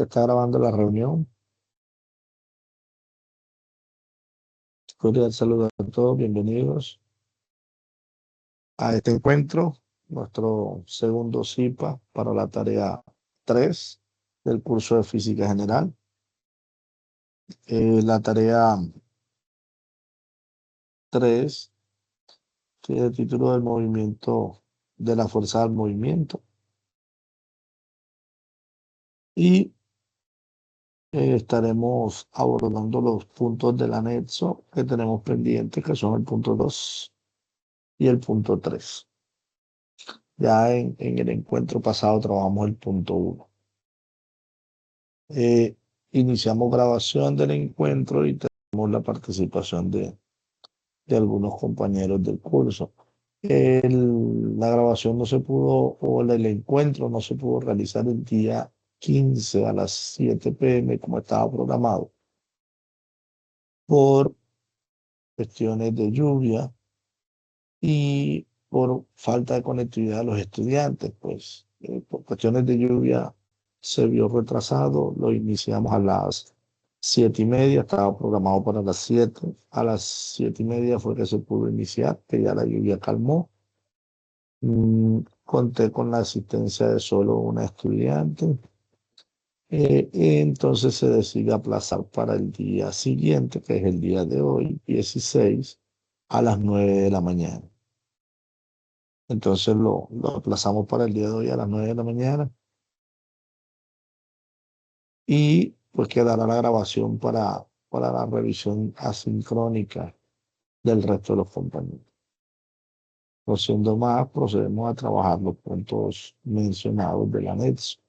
Se está grabando la reunión. Cordial saludo a todos, bienvenidos a este encuentro, nuestro segundo CIPA para la tarea 3 del curso de Física General. La tarea 3 tiene el título del movimiento, de la fuerza del movimiento. Y estaremos abordando los puntos del anexo que tenemos pendientes, que son el punto 2 y el punto 3. Ya en el encuentro pasado trabajamos el punto 1. Iniciamos grabación del encuentro y tenemos la participación de algunos compañeros del curso. La grabación no se pudo, o el encuentro no se pudo realizar el día 15 a las 7 p.m. como estaba programado, por cuestiones de lluvia y por falta de conectividad de los estudiantes. Pues por cuestiones de lluvia se vio retrasado, lo iniciamos a las 7:30, estaba programado para las 7. A las 7:30 fue que se pudo iniciar, que ya la lluvia calmó. Conté con la asistencia de solo una estudiante. Entonces se decide aplazar para el día siguiente, que es el día de hoy, 16, a las 9 de la mañana. Entonces lo aplazamos para el día de hoy a las 9 de la mañana y pues quedará la grabación para la revisión asincrónica del resto de los compañeros. No siendo más, procedemos a trabajar los puntos mencionados del anexo.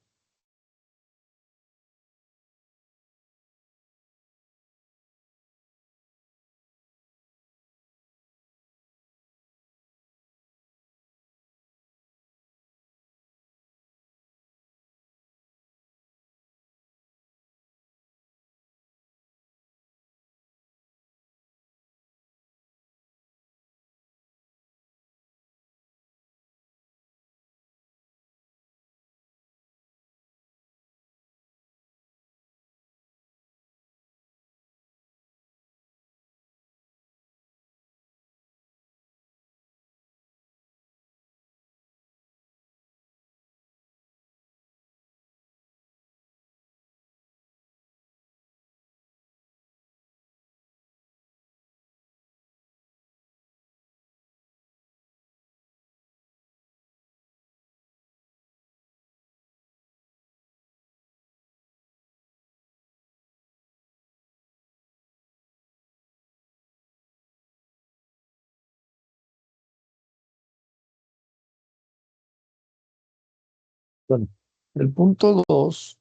Bueno, el punto 2,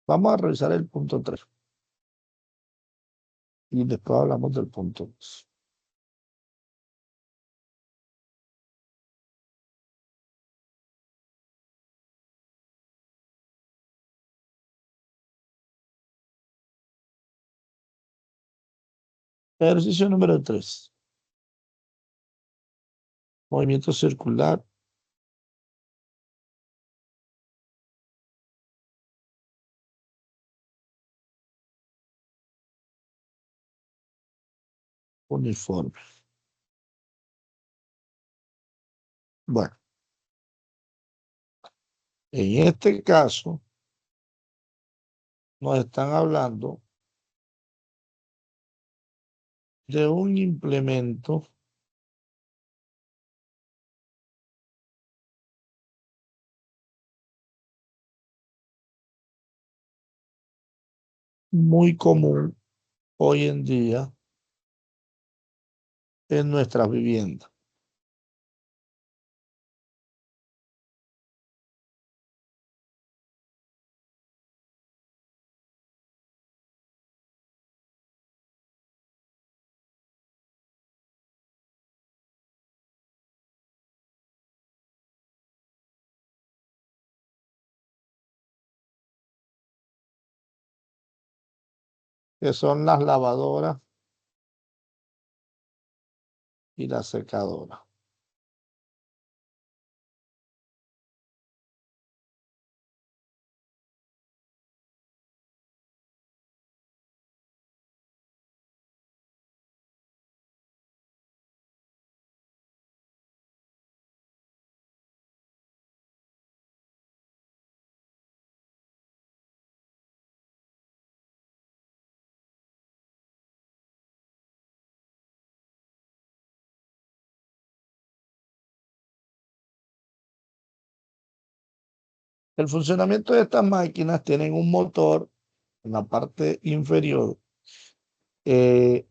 vamos a revisar el punto 3 y después hablamos del punto 2. Ejercicio número 3. Movimiento circular uniforme. Bueno, en este caso nos están hablando de un implemento muy común hoy en día en nuestras viviendas. Que son las lavadoras y las secadoras. El funcionamiento de estas máquinas tienen un motor en la parte inferior, eh,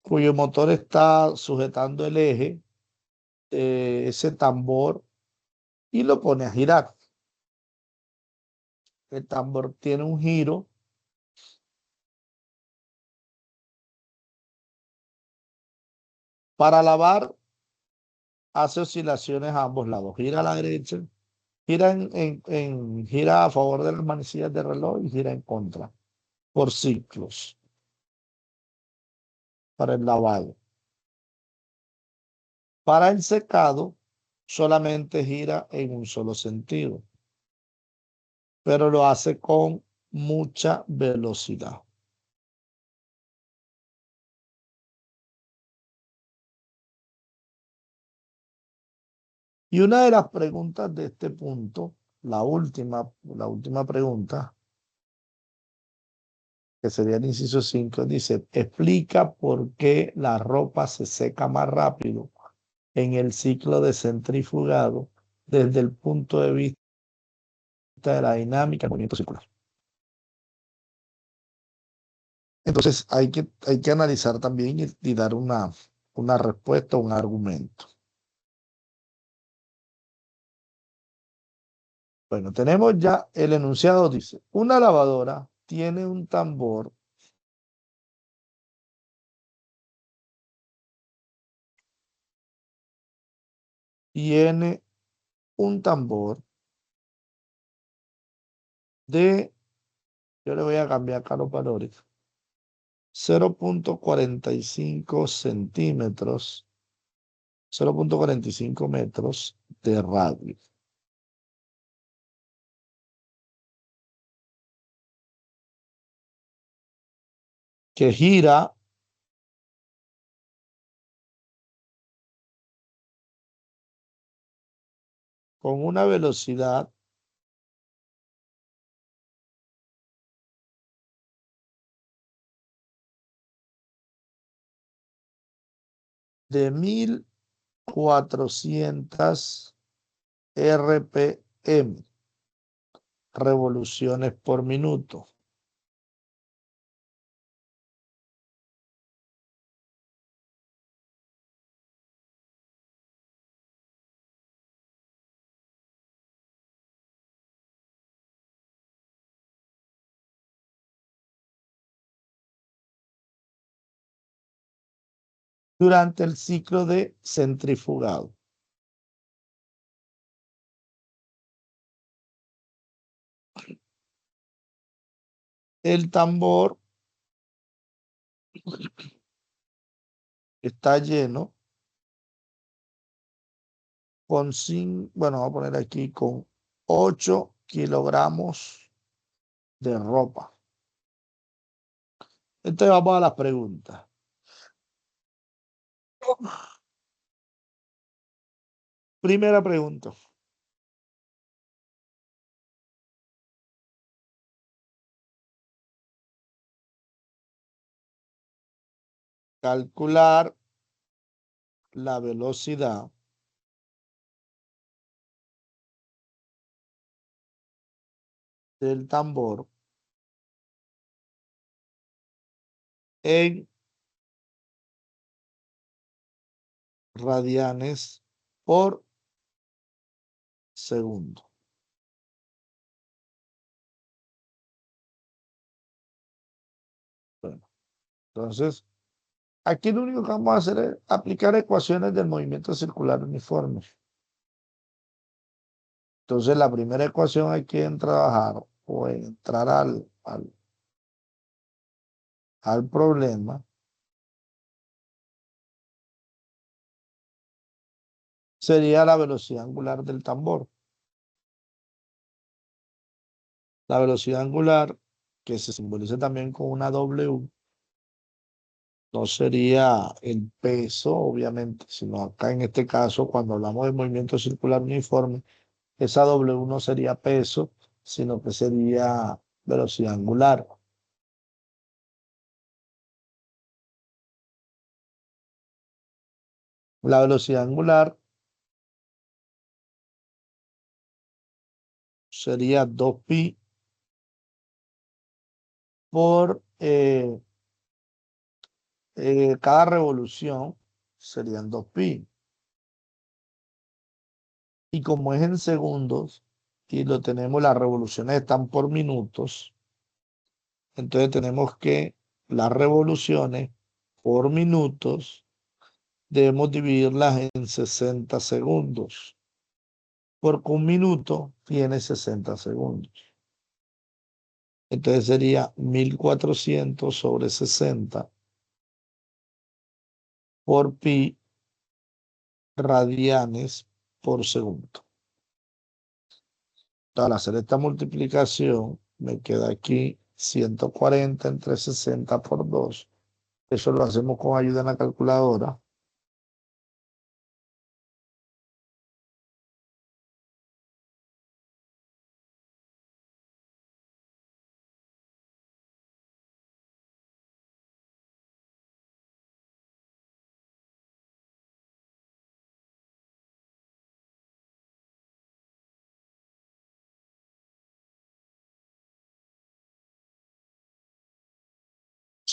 cuyo motor está sujetando el eje de ese tambor y lo pone a girar. El tambor tiene un giro para lavar, hace oscilaciones a ambos lados, gira a la derecha, gira, gira a favor de las manecillas de reloj y gira en contra, por ciclos, para el lavado. Para el secado, solamente gira en un solo sentido, pero lo hace con mucha velocidad. Y una de las preguntas de este punto, la última pregunta, que sería el inciso 5, dice, explica por qué la ropa se seca más rápido en el ciclo de centrifugado desde el punto de vista de la dinámica del movimiento circular. Entonces hay que analizar también y dar una respuesta, un argumento. Bueno, tenemos ya el enunciado, dice, una lavadora tiene un tambor tiene un tambor de, yo le voy a cambiar acá los valores, 0,45 centímetros, 0,45 metros de radio, que gira con una velocidad de 1400 RPM, revoluciones por minuto. Durante el ciclo de centrifugado. El tambor está lleno con, bueno, vamos a poner aquí con 8 kilogramos de ropa. Entonces vamos a las preguntas. Primera pregunta. Calcular la velocidad del tambor en radianes por segundo. Bueno, entonces, aquí lo único que vamos a hacer es aplicar ecuaciones del movimiento circular uniforme. Entonces, la primera ecuación hay que trabajar o entrar al problema, sería la velocidad angular del tambor. La velocidad angular, que se simboliza también con una W, no sería el peso, obviamente, sino acá en este caso, cuando hablamos de movimiento circular uniforme, esa W no sería peso, sino que sería velocidad angular. La velocidad angular sería 2pi por cada revolución serían 2pi. Y como es en segundos y lo tenemos, las revoluciones están por minutos, entonces tenemos que las revoluciones por minutos debemos dividirlas en 60 segundos, porque un minuto tiene 60 segundos. Entonces sería 1400 sobre 60 por pi radianes por segundo. Al hacer esta multiplicación, me queda aquí 140 entre 60 por 2. Eso lo hacemos con ayuda en la calculadora.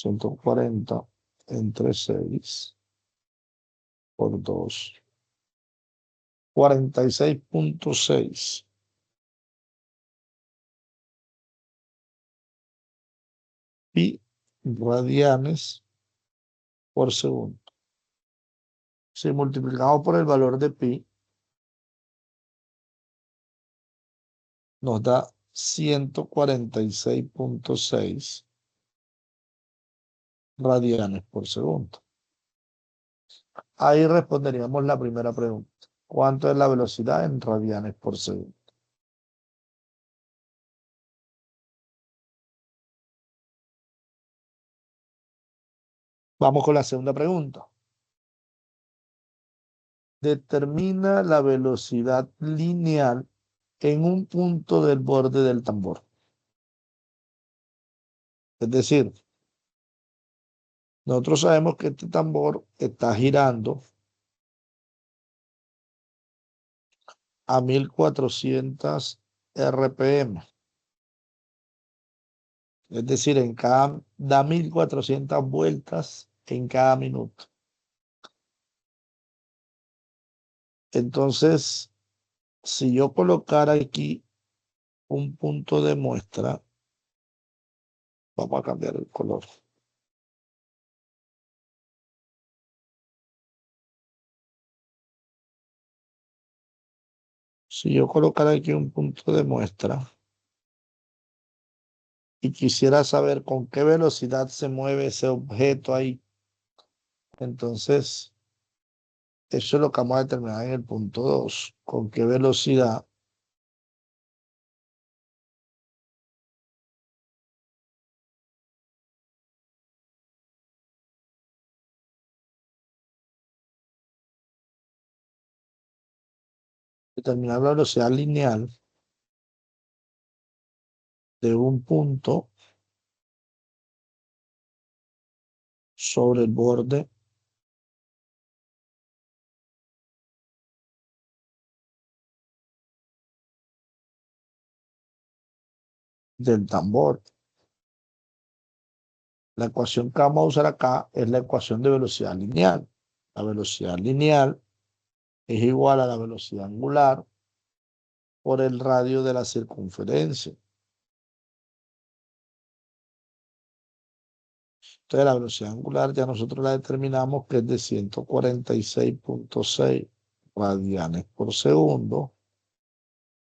$140 entre 6 por 2. 46.6 pi radianes por segundo. Si multiplicamos por el valor de pi, nos da 146.6 radianes por segundo. Ahí responderíamos la primera pregunta. ¿Cuánto es la velocidad en radianes por segundo? Vamos con la segunda pregunta. Determina la velocidad lineal en un punto del borde del tambor. Es decir, nosotros sabemos que este tambor está girando a 1400 RPM. Es decir, da 1400 vueltas en cada minuto. Entonces, si yo colocara aquí un punto de muestra, vamos a cambiar el color. Si yo colocara aquí un punto de muestra y quisiera saber con qué velocidad se mueve ese objeto ahí, entonces eso es lo que vamos a determinar en el punto 2. Con qué velocidad determinar la velocidad lineal de un punto sobre el borde del tambor. La ecuación que vamos a usar acá es la ecuación de velocidad lineal. La velocidad lineal es igual a la velocidad angular por el radio de la circunferencia. Entonces la velocidad angular ya nosotros la determinamos que es de 146.6 radianes por segundo,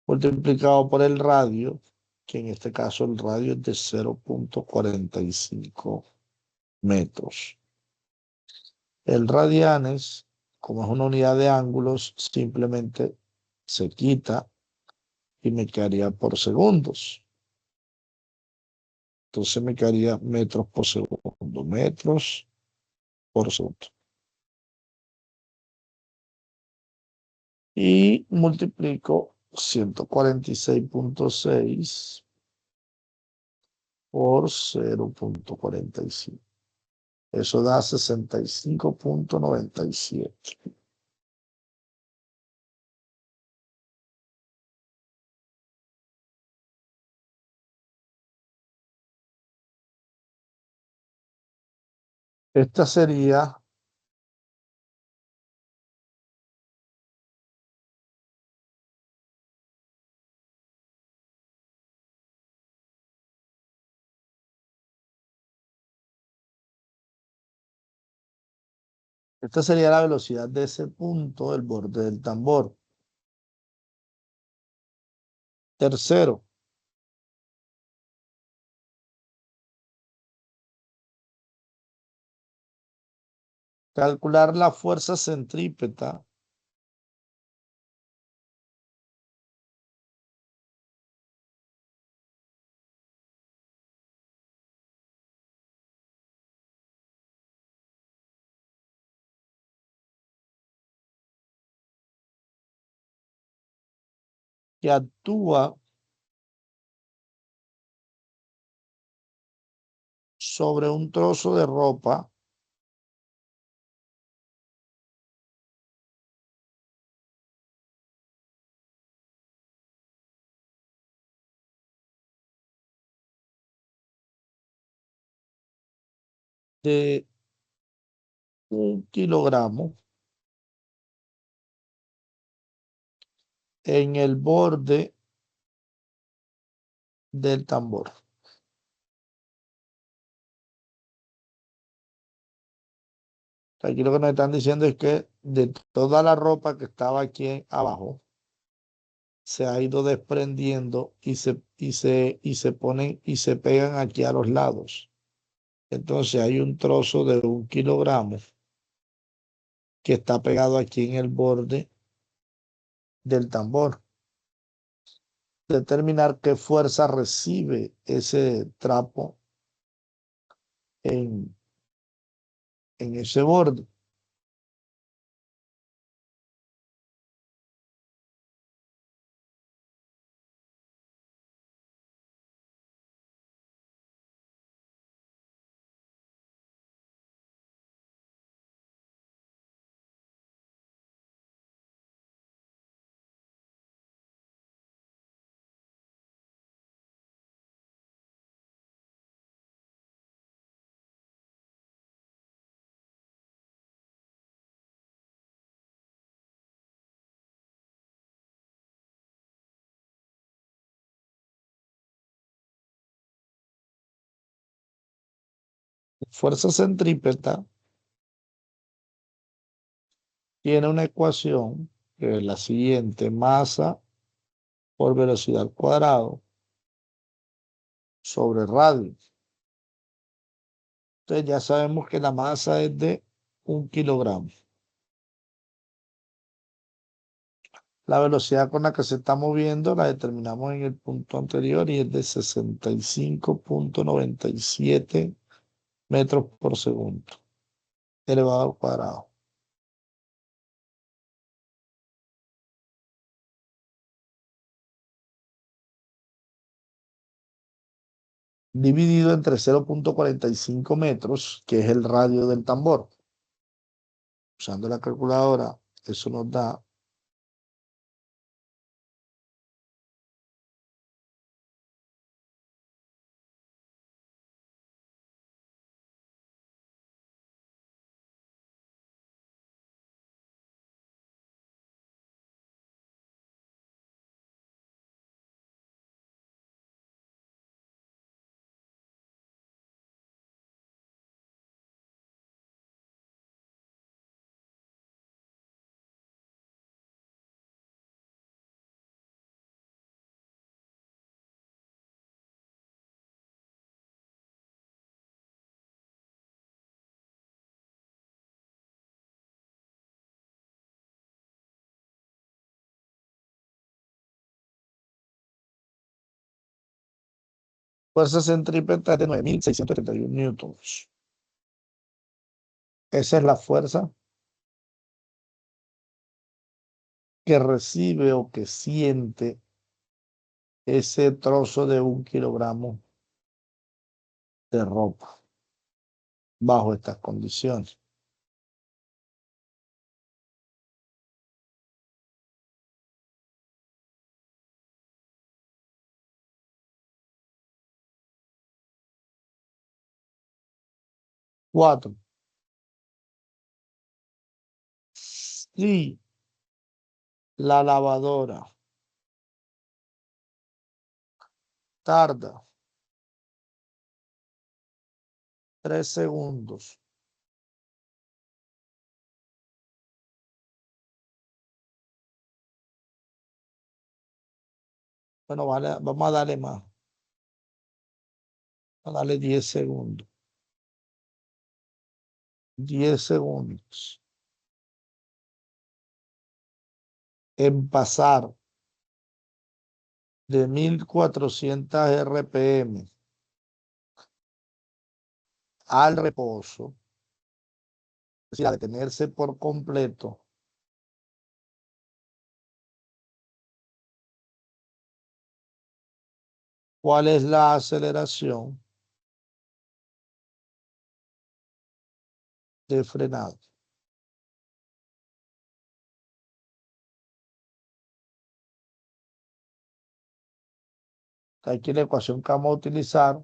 multiplicado por el radio, que en este caso el radio es de 0.45 metros. El radianes, como es una unidad de ángulos, simplemente se quita y me quedaría por segundos. Entonces me quedaría metros por segundo, metros por segundo. Y multiplico 146.6 por 0.45. Eso da 65.97. Esta sería Esta sería la velocidad de ese punto del borde del tambor. Tercero, calcular la fuerza centrípeta que actúa sobre un trozo de ropa de 1 kilogramo en el borde del tambor. Aquí lo que nos están diciendo es que de toda la ropa que estaba aquí abajo, se ha ido desprendiendo y se ponen y se pegan aquí a los lados. Entonces hay un trozo de 1 kilogramo que está pegado aquí en el borde del tambor. Determinar qué fuerza recibe ese trapo en, en ese borde. Fuerza centrípeta tiene una ecuación que es la siguiente: masa por velocidad al cuadrado sobre radio. Entonces ya sabemos que la masa es de 1 kilogramo. La velocidad con la que se está moviendo la determinamos en el punto anterior y es de 65,97 metros por segundo elevado al cuadrado. Dividido entre 0,45 metros, que es el radio del tambor. Usando la calculadora, eso nos da 'fuerza centrípeta de 9.631 newtons. Esa es la fuerza que recibe o que siente ese trozo de 1 kilogramo de ropa bajo estas condiciones. Cuatro, Y la lavadora tarda 3 segundos. Bueno, vale, vamos a darle más. Vamos a darle 10 segundos. 10 segundos. En pasar de 1400 RPM al reposo, es decir, a detenerse por completo, ¿cuál es la aceleración de frenado? Aquí la ecuación que vamos a utilizar,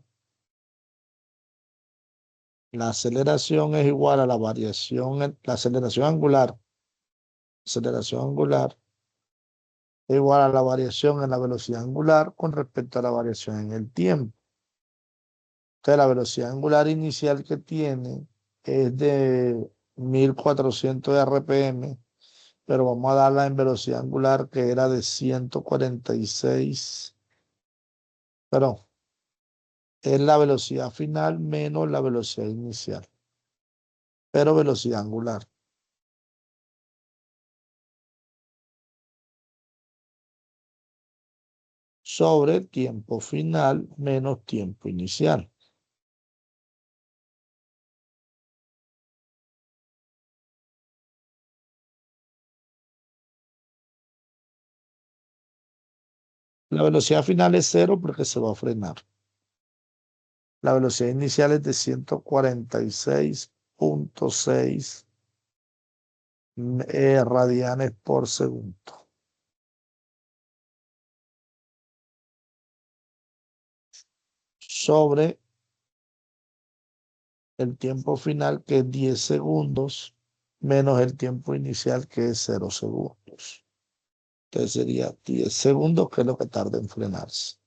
la aceleración es igual a la variación, la aceleración angular es igual a la variación en la velocidad angular con respecto a la variación en el tiempo. Entonces, la velocidad angular inicial que tiene es de 1400 RPM, pero vamos a darla en velocidad angular que era de 146, perdón, es la velocidad final menos la velocidad inicial, pero velocidad angular, sobre tiempo final menos tiempo inicial. La velocidad final es cero porque se va a frenar. La velocidad inicial es de 146.6 radianes por segundo. Sobre el tiempo final, que es 10 segundos, menos el tiempo inicial, que es 0 segundos. Entonces sería 10 segundos, que es lo que tarda en frenarse.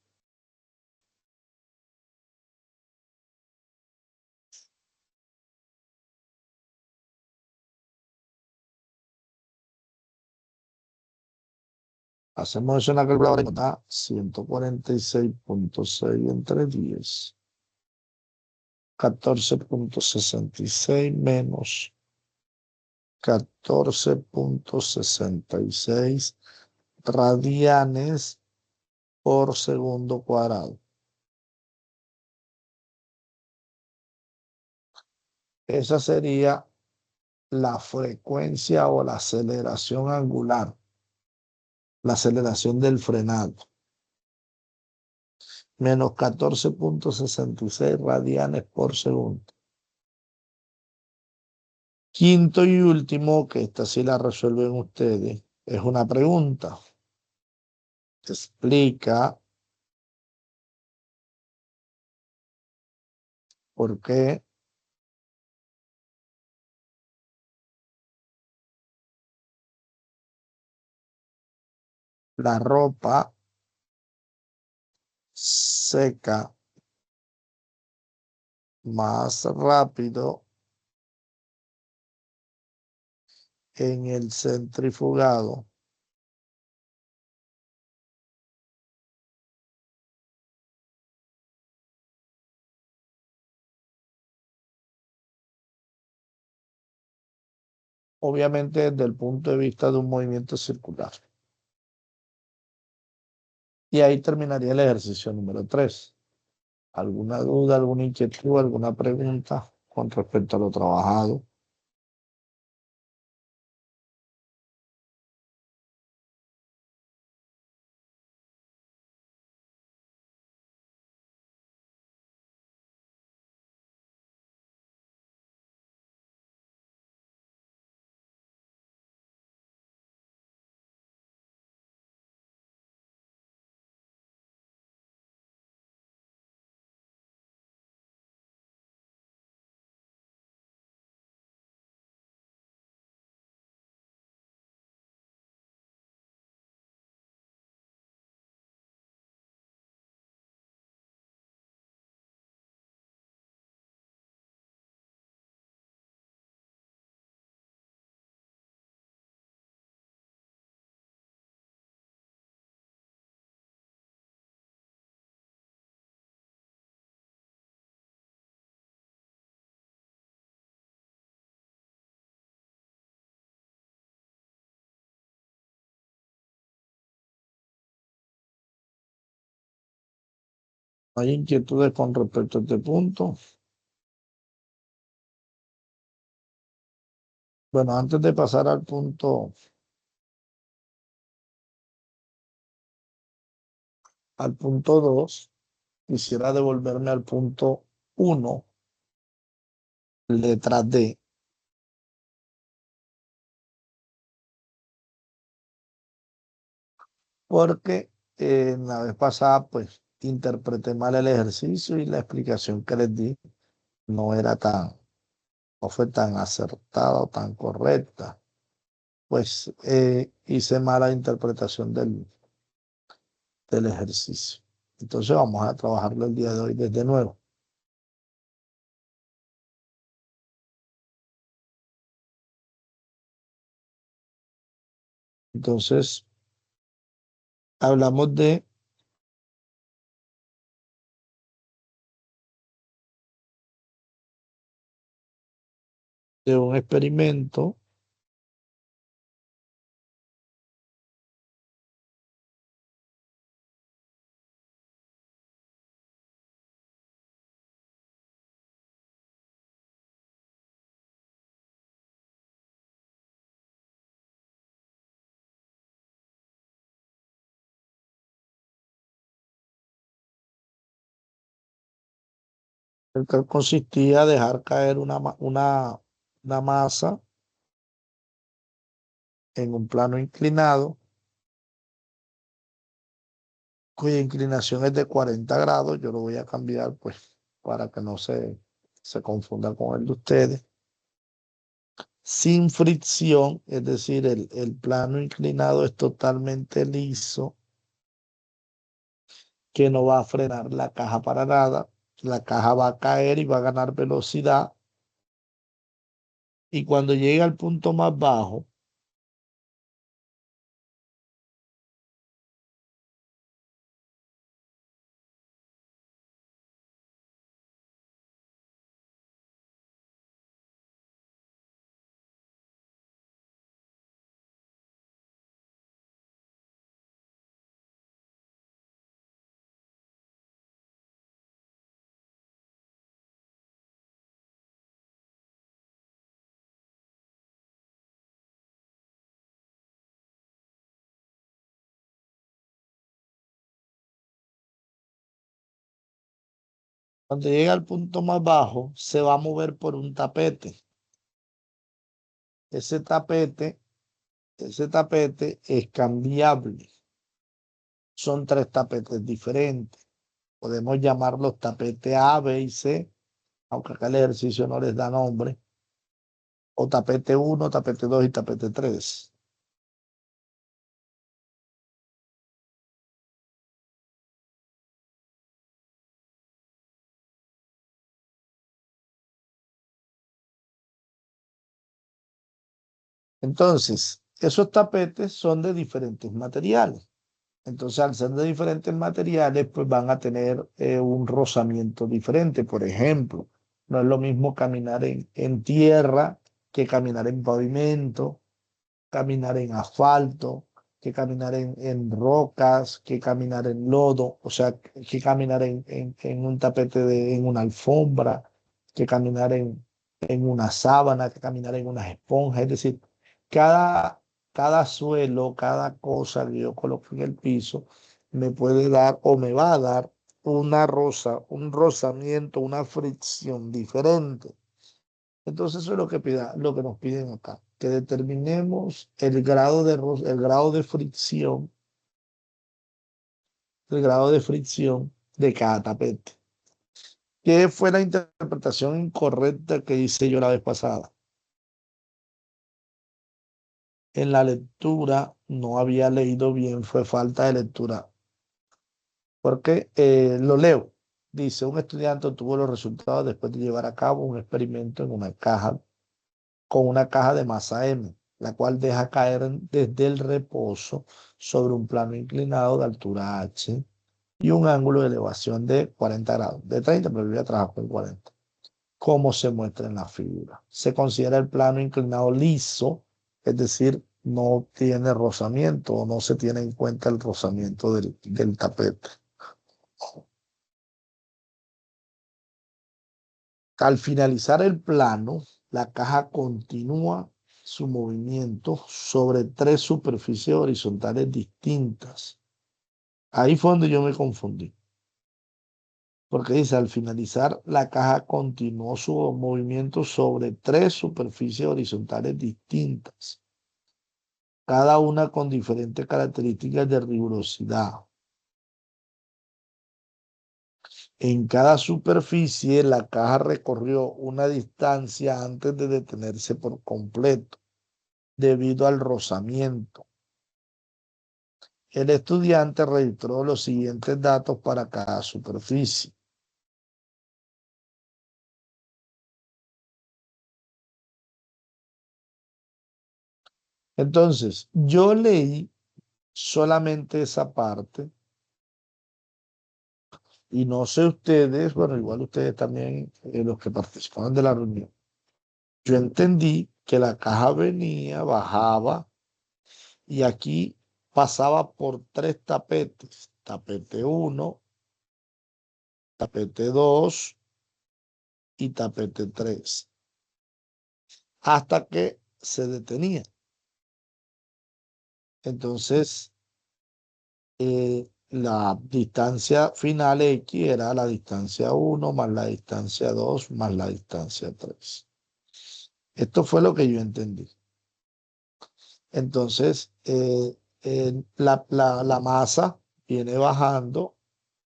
Hacemos eso en la calculadora y nos da 146.6 entre 10. 14.66 menos 14.66 radianes por segundo cuadrado. Esa sería la frecuencia o la aceleración angular, la aceleración del frenado, menos 14.66 radianes por segundo. Quinto y último, que esta sí la resuelven ustedes, es una pregunta. Explica por qué la ropa seca más rápido en el centrifugado obviamente desde el punto de vista de un movimiento circular. Y ahí terminaría el ejercicio número 3. ¿Alguna duda, alguna inquietud, alguna pregunta con respecto a lo trabajado? ¿Hay inquietudes con respecto a este punto? Bueno, antes de pasar al punto 2, quisiera devolverme al punto 1, letra D, porque la vez pasada, pues, interpreté mal el ejercicio y la explicación que les di no era no fue tan acertada o tan correcta. Pues hice mala interpretación del ejercicio. Entonces vamos a trabajarlo el día de hoy desde nuevo. Entonces, hablamos de un experimento el que consistía en dejar caer una masa en un plano inclinado, cuya inclinación es de 40 grados. Yo lo voy a cambiar, pues, para que no se confunda con el de ustedes. Sin fricción, es decir, el plano inclinado es totalmente liso, que no va a frenar la caja para nada. La caja va a caer y va a ganar velocidad. Y cuando llegue al punto más bajo, cuando llegue al punto más bajo, se va a mover por un tapete. Ese tapete, ese tapete es cambiable. Son tres tapetes diferentes. Podemos llamarlos tapete A, B y C, aunque acá el ejercicio no les da nombre. O tapete 1, tapete 2 y tapete 3. Entonces, esos tapetes son de diferentes materiales. Entonces, al ser de diferentes materiales, pues van a tener un rozamiento diferente. Por ejemplo, no es lo mismo caminar en tierra que caminar en pavimento, caminar en asfalto, que caminar en rocas, que caminar en lodo, o sea, que caminar en un tapete, en una alfombra, que caminar en una sábana, que caminar en unas esponjas. Es decir, cada, cada suelo, cada cosa que yo coloque en el piso, me puede dar o me va a dar un rozamiento, una fricción diferente. Entonces eso es lo que nos piden acá, que determinemos el grado de fricción, de cada tapete. ¿Qué fue la interpretación incorrecta que hice yo la vez pasada? En la lectura no había leído bien, fue falta de lectura, porque lo leo. Dice, un estudiante obtuvo los resultados después de llevar a cabo un experimento en una caja con una caja de masa M, la cual deja caer desde el reposo sobre un plano inclinado de altura H y un ángulo de elevación de 40 grados, de 30, pero yo voy a trabajar con 40, como se muestra en la figura. Se considera el plano inclinado liso, es decir, no tiene rozamiento o no se tiene en cuenta el rozamiento del tapete. Al finalizar el plano, la caja continúa su movimiento sobre tres superficies horizontales distintas. Ahí fue donde yo me confundí, porque dice, al finalizar, la caja continuó su movimiento sobre tres superficies horizontales distintas, cada una con diferentes características de rigurosidad. En cada superficie, la caja recorrió una distancia antes de detenerse por completo, debido al rozamiento. El estudiante registró los siguientes datos para cada superficie. Entonces, yo leí solamente esa parte y no sé ustedes, bueno, igual ustedes también, los que participaron de la reunión. Yo entendí que la caja venía, bajaba y aquí pasaba por tres tapetes. Tapete 1, tapete 2 y tapete 3, hasta que se detenía. Entonces, la distancia final X era la distancia 1 más la distancia 2 más la distancia 3. Esto fue lo que yo entendí. Entonces, la masa viene bajando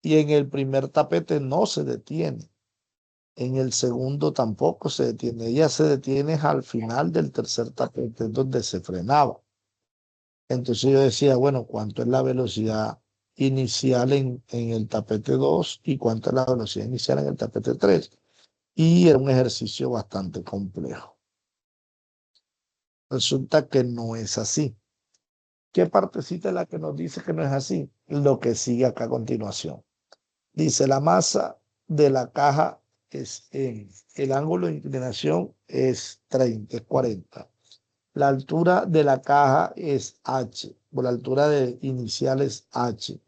y en el primer tapete no se detiene. En el segundo tampoco se detiene. Ella se detiene al final del tercer tapete, donde se frenaba. Entonces yo decía, bueno, ¿cuánto es la velocidad inicial en el tapete 2 y cuánto es la velocidad inicial en el tapete 3? Y era un ejercicio bastante complejo. Resulta que no es así. ¿Qué partecita es la que nos dice que no es así? Lo que sigue acá a continuación. Dice, la masa de la caja es M. El ángulo de inclinación es 30, es 40. La altura de la caja es H, o la altura inicial es H.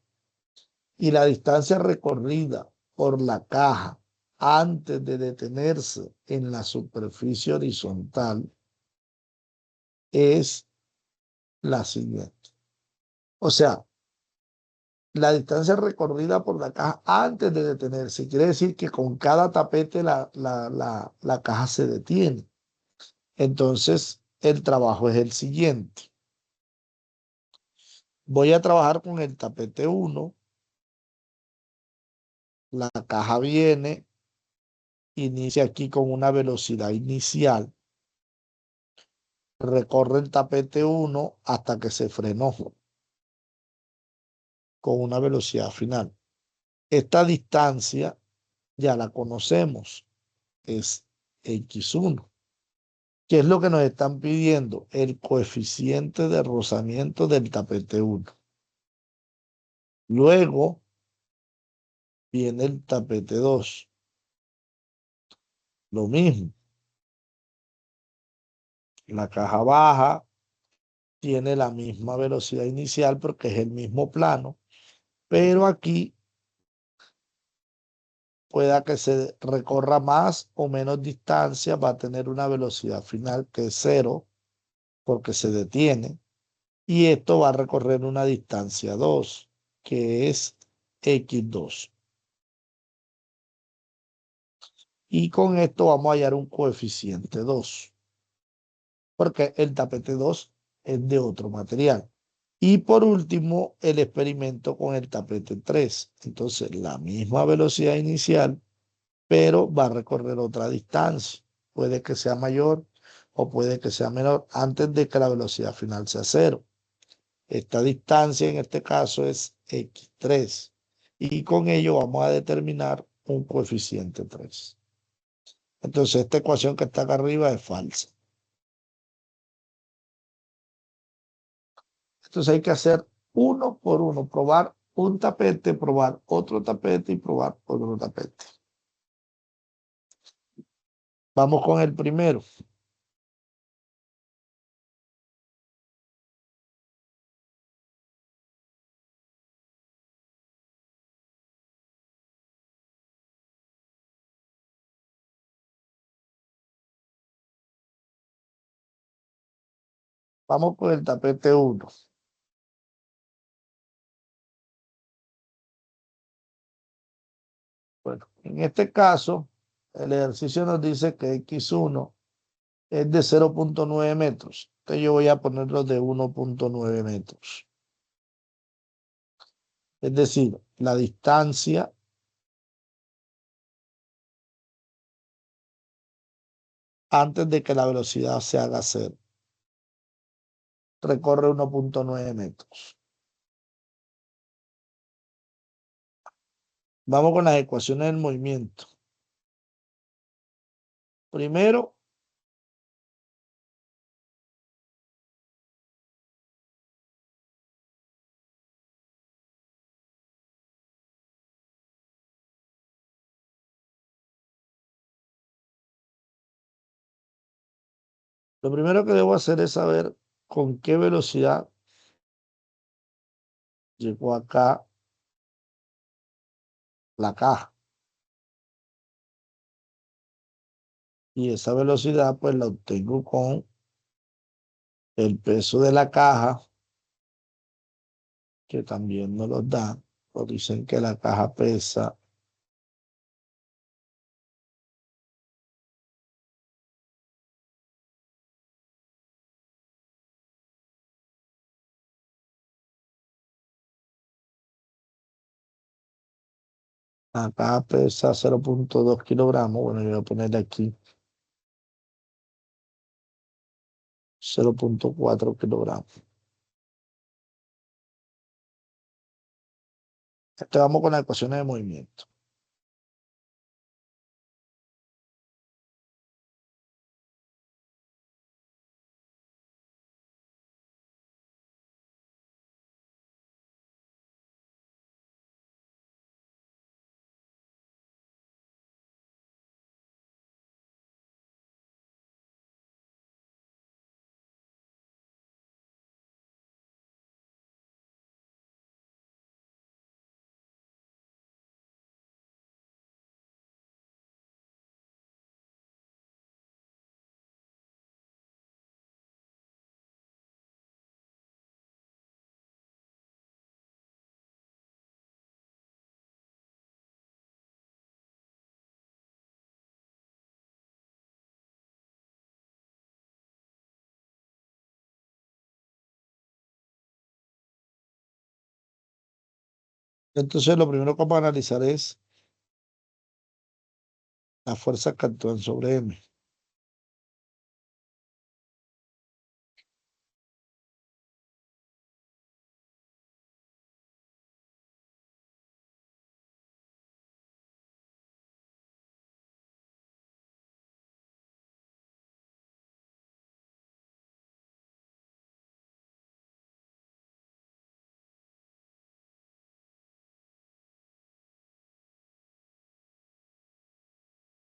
Y la distancia recorrida por la caja antes de detenerse en la superficie horizontal es la siguiente. O sea, la distancia recorrida por la caja antes de detenerse quiere decir que con cada tapete la caja se detiene. Entonces, el trabajo es el siguiente. Voy a trabajar con el tapete 1. La caja viene, inicia aquí con una velocidad inicial, recorre el tapete 1 hasta que se frenó con una velocidad final. Esta distancia ya la conocemos, es X1. ¿Qué es lo que nos están pidiendo? El coeficiente de rozamiento del tapete 1. Luego viene el tapete 2. Lo mismo. La caja baja tiene la misma velocidad inicial porque es el mismo plano, pero aquí pueda que se recorra más o menos distancia, va a tener una velocidad final que es cero porque se detiene, y esto va a recorrer una distancia 2 que es X2. Y con esto vamos a hallar un coeficiente 2 porque el tapete 2 es de otro material. Y por último, el experimento con el tapete 3. Entonces, la misma velocidad inicial, pero va a recorrer otra distancia. Puede que sea mayor o puede que sea menor antes de que la velocidad final sea cero. Esta distancia en este caso es X3 y con ello vamos a determinar un coeficiente 3. Entonces esta ecuación que está acá arriba es falsa. Entonces hay que hacer uno por uno, probar un tapete, probar otro tapete y probar otro tapete. Vamos con el primero. Vamos con el tapete 1. Bueno, en este caso, el ejercicio nos dice que X1 es de 0,9 metros. Entonces yo voy a ponerlo de 1,9 metros. Es decir, la distancia antes de que la velocidad se haga cero. Recorre 1,9 metros. Vamos con las ecuaciones del movimiento. Primero, lo primero que debo hacer es saber con qué velocidad llegó acá la caja. Y esa velocidad pues la obtengo con el peso de la caja, que también nos lo dan. Nos dicen que la caja pesa la caja pesa 0,2 kilogramos. Bueno, yo voy a poner aquí 0,4 kilogramos. Vamos con las ecuaciones de movimiento. Entonces, lo primero que vamos a analizar es la fuerza que actúan sobre M.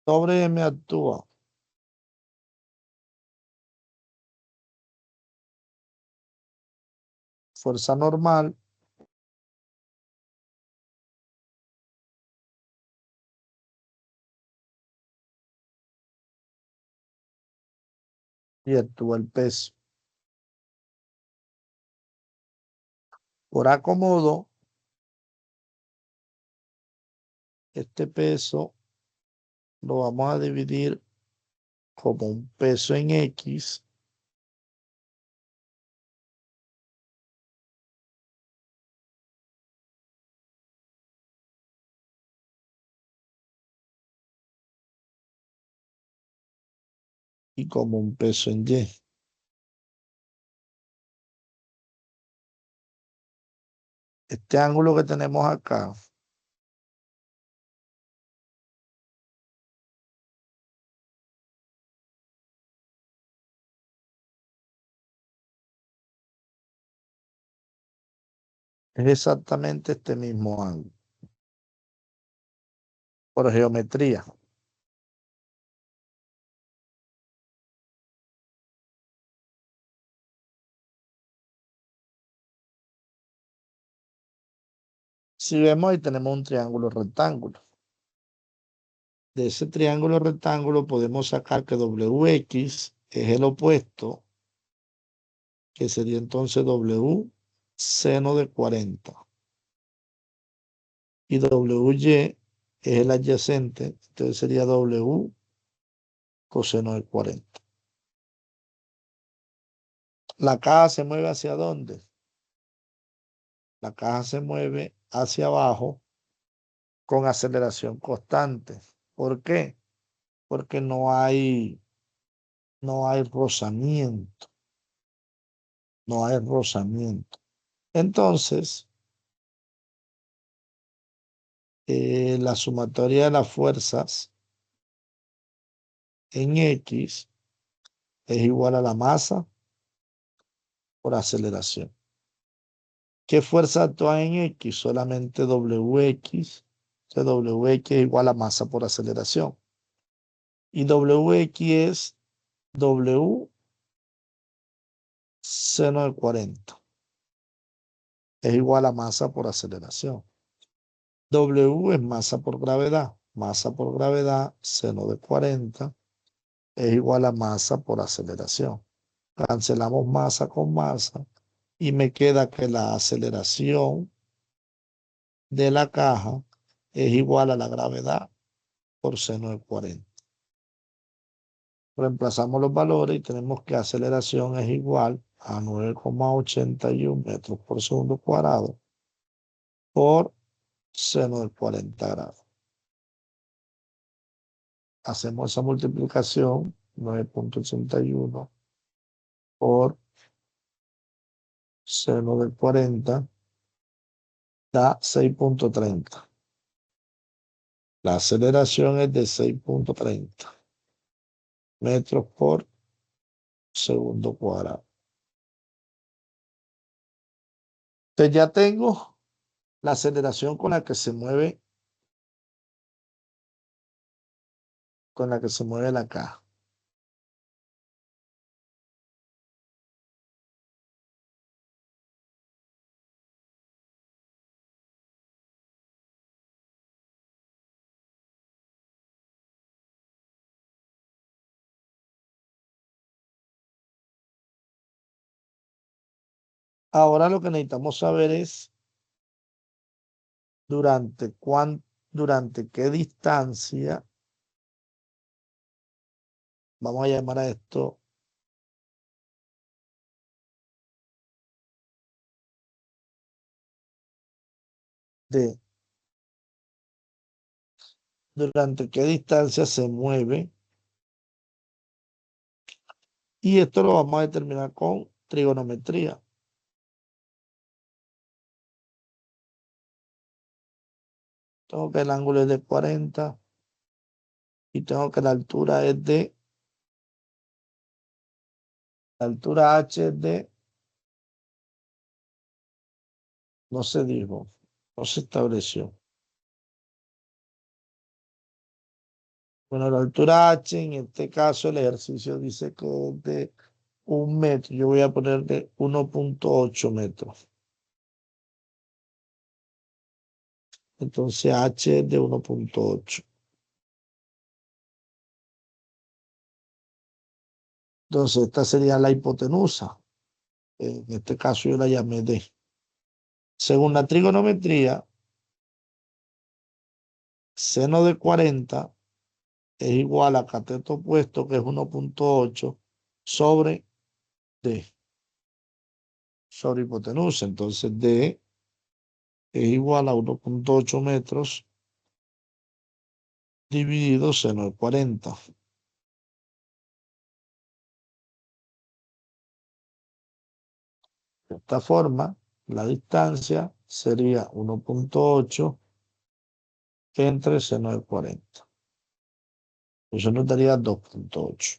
Sobre M actúa fuerza normal y actúa el peso. Por acomodo, este peso lo vamos a dividir como un peso en X y como un peso en Y. Este ángulo que tenemos acá es exactamente este mismo ángulo por geometría. Si vemos, ahí tenemos un triángulo rectángulo. De ese triángulo rectángulo podemos sacar que WX es el opuesto que sería entonces W seno de 40. Y WY es el adyacente, entonces sería W coseno de 40. ¿La caja se mueve hacia dónde? La caja se mueve hacia abajo con aceleración constante. ¿Por qué? Porque no hay rozamiento, no hay rozamiento. Entonces, la sumatoria de las fuerzas en X es igual a la masa por aceleración. ¿Qué fuerza actúa en X? Solamente WX. Entonces, WX es igual a masa por aceleración. Y WX es W seno de 40. Es igual a masa por aceleración. W es masa por gravedad. Masa por gravedad, seno de 40, es igual a masa por aceleración. Cancelamos masa con masa y me queda que la aceleración de la caja es igual a la gravedad por seno de 40. Reemplazamos los valores y tenemos que aceleración es igual a 9,81 metros por segundo cuadrado por seno de 40 grados. Hacemos esa multiplicación, 9,81 por seno de 40 da 6,30. La aceleración es de 6,30 metros por segundo cuadrado. Entonces ya tengo la aceleración con la que se mueve, la caja. Ahora lo que necesitamos saber es durante qué distancia, vamos a llamar a esto de durante qué distancia se mueve, y esto lo vamos a determinar con trigonometría. Tengo que el ángulo es de 40 y tengo que la altura H es de, no se dijo, no se estableció. Bueno, la altura H, en este caso el ejercicio dice que es de 1 metro. Yo voy a poner de 1,8 metros. Entonces H es de 1,8. Entonces esta sería la hipotenusa. En este caso yo la llamé D. Según la trigonometría, seno de 40 es igual a cateto opuesto, que es 1,8, sobre D, sobre hipotenusa. Entonces D es igual a 1,8 metros dividido seno de 40. De esta forma, la distancia sería 1,8 entre seno de 40. Eso nos daría 2,8.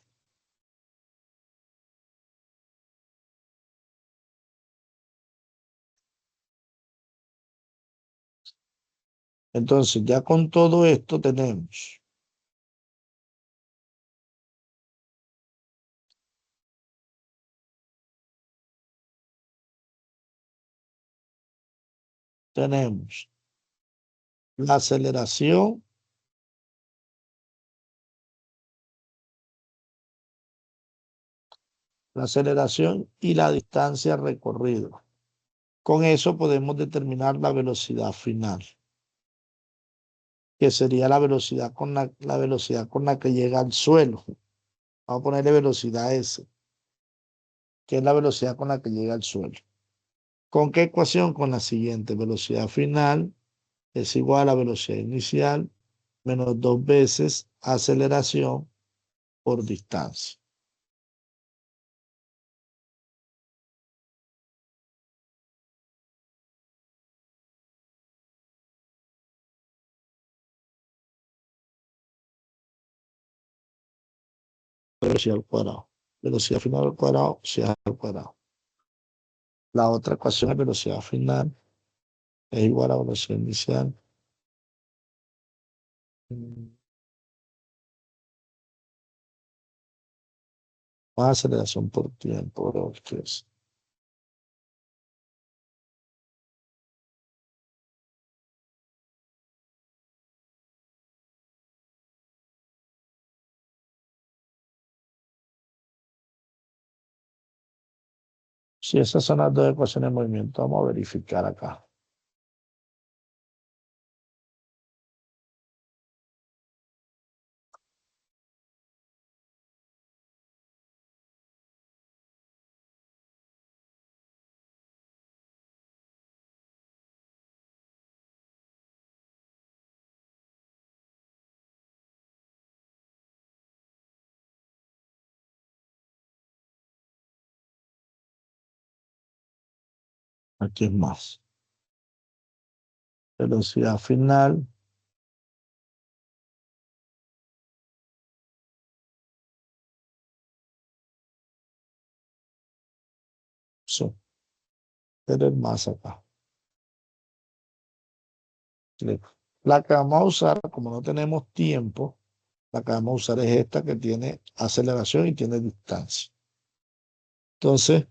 Entonces, ya con todo esto tenemos la aceleración la aceleración y la distancia recorrida. Con eso podemos determinar la velocidad final, que sería la velocidad con la que llega al suelo. Vamos a ponerle velocidad S, que es la velocidad con la que llega al suelo. ¿Con qué ecuación? Con la siguiente: velocidad final es igual a velocidad inicial menos 2 veces aceleración por distancia. Velocidad al cuadrado. Velocidad final al cuadrado, velocidad al cuadrado. La otra ecuación es velocidad final es igual a velocidad inicial más aceleración por tiempo. Creo que es. Si esas son las dos ecuaciones de movimiento, vamos a verificar acá. Aquí es más. Velocidad final sí, pero es más acá. La que vamos a usar, como no tenemos tiempo, la que vamos a usar es esta que tiene aceleración y tiene distancia. Entonces,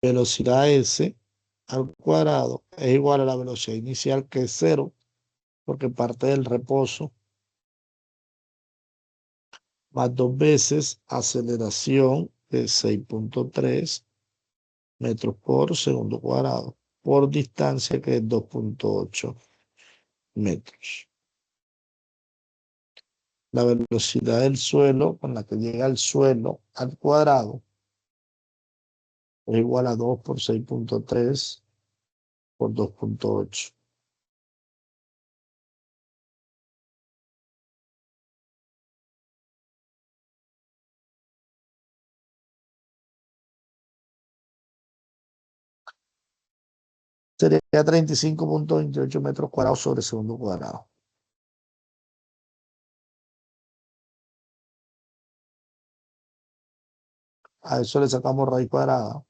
velocidad S al cuadrado es igual a la velocidad inicial, que es cero, porque parte del reposo, más 2 veces aceleración, que es 6.3 metros por segundo cuadrado, por distancia, que es 2.8 metros. La velocidad del suelo, con la que llega al suelo al cuadrado, es igual a 2 por 6.3 por 2.8. Sería 35.28 metros cuadrados sobre segundo cuadrado. A eso le sacamos raíz cuadrada.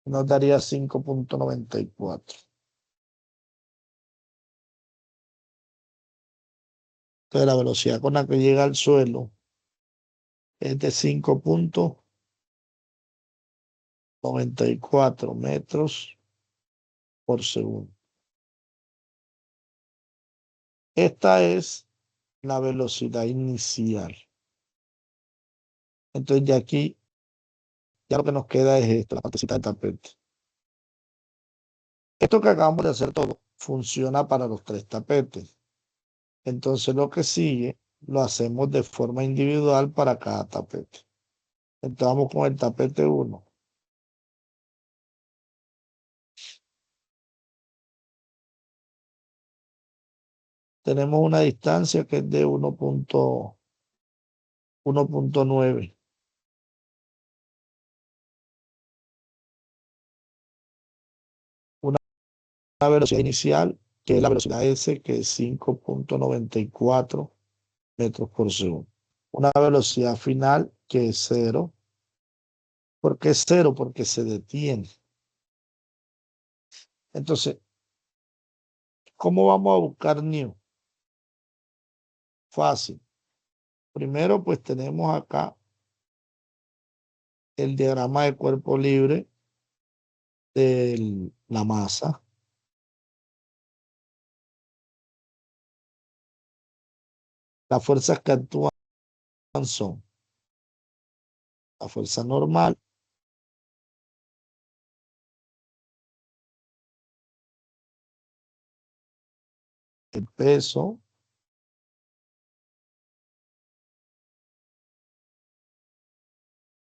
Nos daría 5.94. Entonces la velocidad con la que llega al suelo es de 5.94 metros por segundo. Esta es la velocidad inicial. Entonces ya aquí, ya lo que nos queda es esto, la partecita del tapete. Esto que acabamos de hacer todo funciona para los tres tapetes. Entonces lo que sigue lo hacemos de forma individual para cada tapete. Entonces vamos con el tapete 1. Tenemos una distancia que es de 1.9. Una velocidad inicial, que es la velocidad S, que es 5.94 metros por segundo. Una velocidad final, que es cero. ¿Por qué es cero? Porque se detiene. Entonces, ¿cómo vamos a buscar new? Fácil. Primero, pues tenemos acá el diagrama de cuerpo libre de la masa. Las fuerzas que actúan son la fuerza normal, el peso,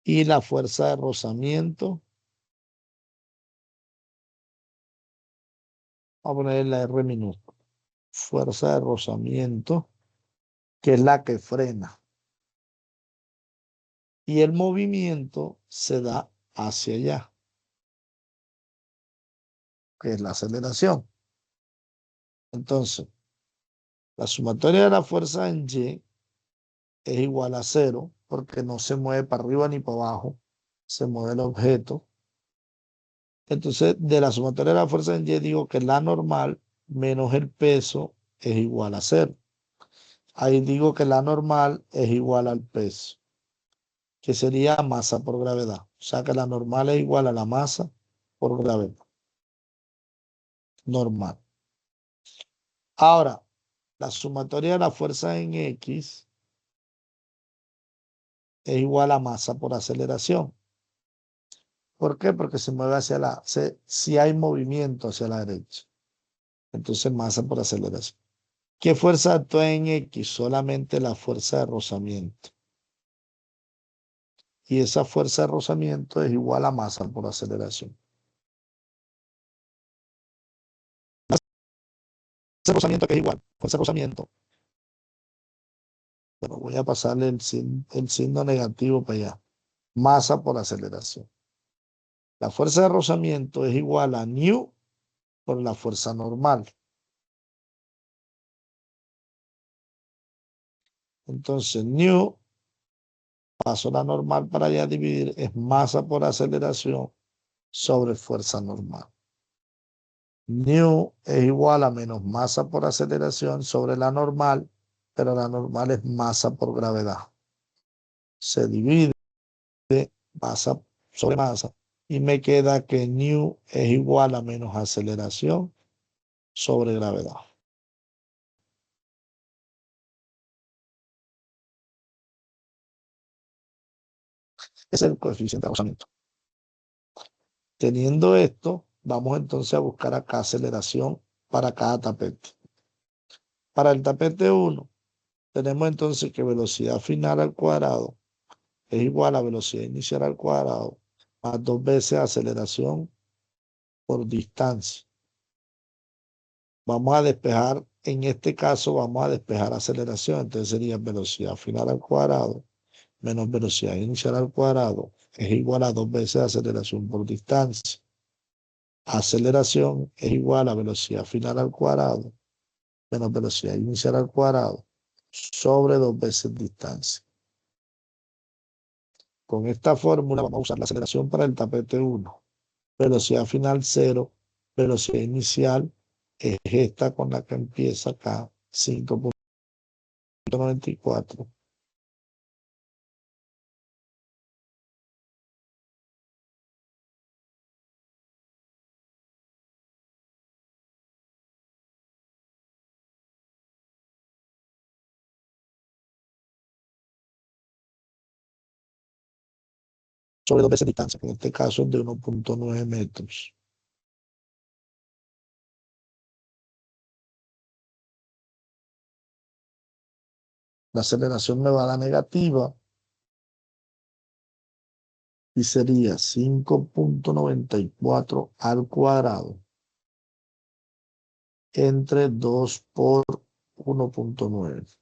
y la fuerza de rozamiento, vamos a poner la R minúscula, fuerza de rozamiento, que es la que frena. Y el movimiento se da hacia allá, que es la aceleración. Entonces, la sumatoria de la fuerza en Y es igual a cero, porque no se mueve para arriba ni para abajo, se mueve el objeto. Entonces, de la sumatoria de la fuerza en Y digo que la normal menos el peso es igual a cero. Ahí digo que la normal es igual al peso, que sería masa por gravedad. O sea que la normal es igual a la masa por gravedad. Normal. Ahora, la sumatoria de la fuerza en X es igual a masa por aceleración. ¿Por qué? Porque se mueve hacia si hay movimiento hacia la derecha. Entonces masa por aceleración. ¿Qué fuerza actúa en X? Solamente la fuerza de rozamiento. Y esa fuerza de rozamiento es igual a masa por aceleración. Fuerza de rozamiento que es igual. Fuerza de rozamiento. Bueno, voy a pasarle el signo negativo para allá. Masa por aceleración. La fuerza de rozamiento es igual a nu por la fuerza normal. Entonces, nu, paso la normal para allá, dividir, es masa por aceleración sobre fuerza normal. Nu es igual a menos masa por aceleración sobre la normal, pero la normal es masa por gravedad. Se divide masa sobre masa y me queda que nu es igual a menos aceleración sobre gravedad. Ese es el coeficiente de rozamiento. Teniendo esto, vamos entonces a buscar acá aceleración para cada tapete. Para el tapete 1, tenemos entonces que velocidad final al cuadrado es igual a velocidad inicial al cuadrado más 2 veces aceleración por distancia. Vamos a despejar, en este caso vamos a despejar aceleración, entonces sería velocidad final al cuadrado menos velocidad inicial al cuadrado es igual a 2 veces aceleración por distancia. Aceleración es igual a velocidad final al cuadrado menos velocidad inicial al cuadrado sobre 2 veces distancia. Con esta fórmula vamos a usar la aceleración para el tapete 1. Velocidad final 0, velocidad inicial es esta con la que empieza acá, 5.94. Sobre 2 veces distancia, que en este caso es de 1.9 metros. La aceleración me va a la negativa y sería 5.94 al cuadrado entre 2 por 1.9.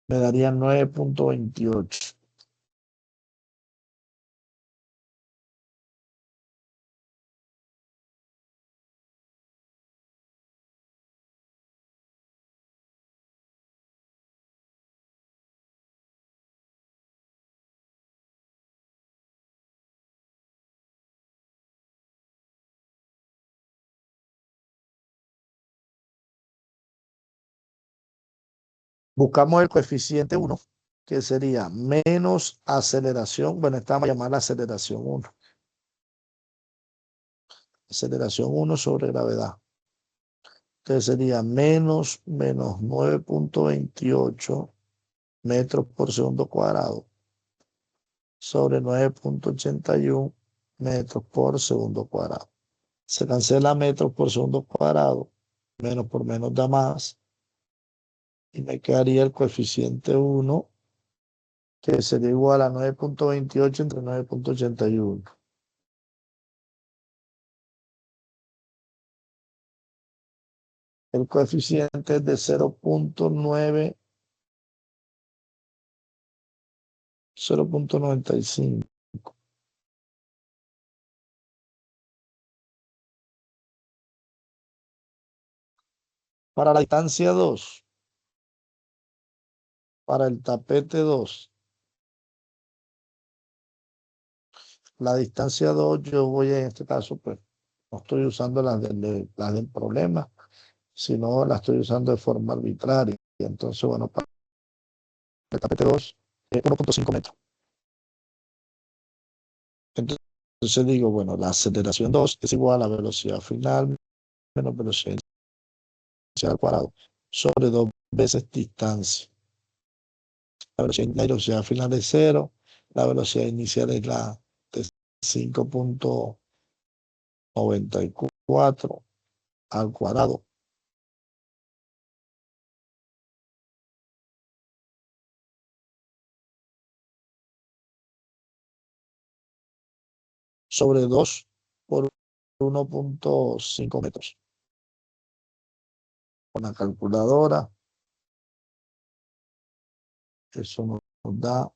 Me daría 9.28. Buscamos el coeficiente 1, que sería menos aceleración. Bueno, esta vamos a llamar la aceleración 1. Aceleración 1 sobre gravedad. Entonces sería menos 9.28 metros por segundo cuadrado sobre 9,81 metros por segundo cuadrado. Se cancela metros por segundo cuadrado, menos por menos da más, y me quedaría el coeficiente 1, que sería igual a 9,28 entre 9,81. El coeficiente es de 0,95. Para la distancia 2, para el tapete 2, la distancia 2 yo voy en este caso, pues no estoy usando la del problema, sino la estoy usando de forma arbitraria. Y entonces, bueno, para el tapete 2 es 1,5 metros. Entonces digo, bueno, la aceleración 2 es igual a la velocidad final menos velocidad inicial al cuadrado sobre 2 veces distancia. La velocidad final es 0, la velocidad inicial es la de 5,94 al cuadrado sobre 2 por 1,5 metros. Con la calculadora, eso nos da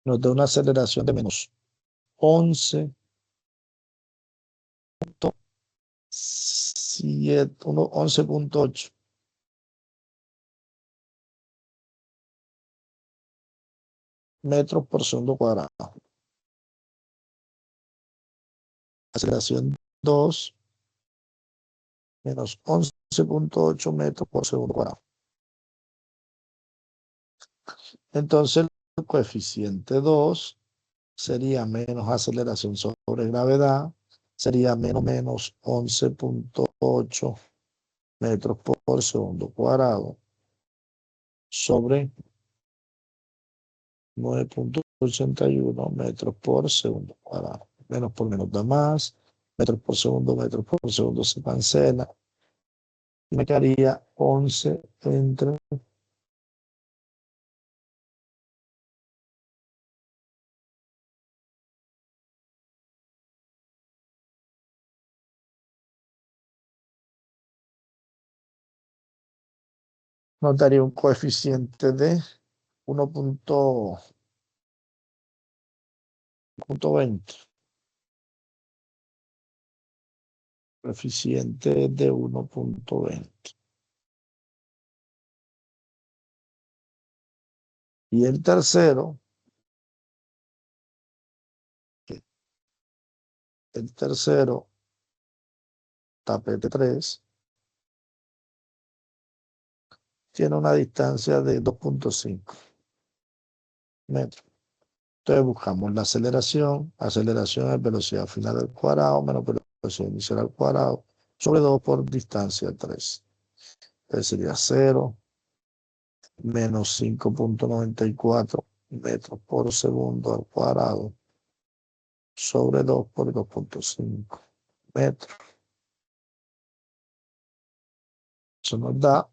nos da una aceleración de menos 11,8 metros por segundo cuadrado. Aceleración 2 menos 11,8 metros por segundo cuadrado. Entonces, el coeficiente 2 sería menos aceleración sobre gravedad, sería menos 11,8 metros por segundo cuadrado sobre 9,81 metros por segundo cuadrado. Menos por menos da más, metros por segundo se cancela. Y me quedaría 11 entre nos daría un coeficiente de 1,20. Coeficiente de 1,20. Y el tercero, tapete 3, tiene una distancia de 2,5 metros. Entonces buscamos la aceleración. Aceleración es velocidad final al cuadrado menos velocidad inicial al cuadrado sobre 2 por distancia 3. Entonces sería 0 menos 5,94 metros por segundo al cuadrado sobre 2 por 2,5 metros. Eso nos da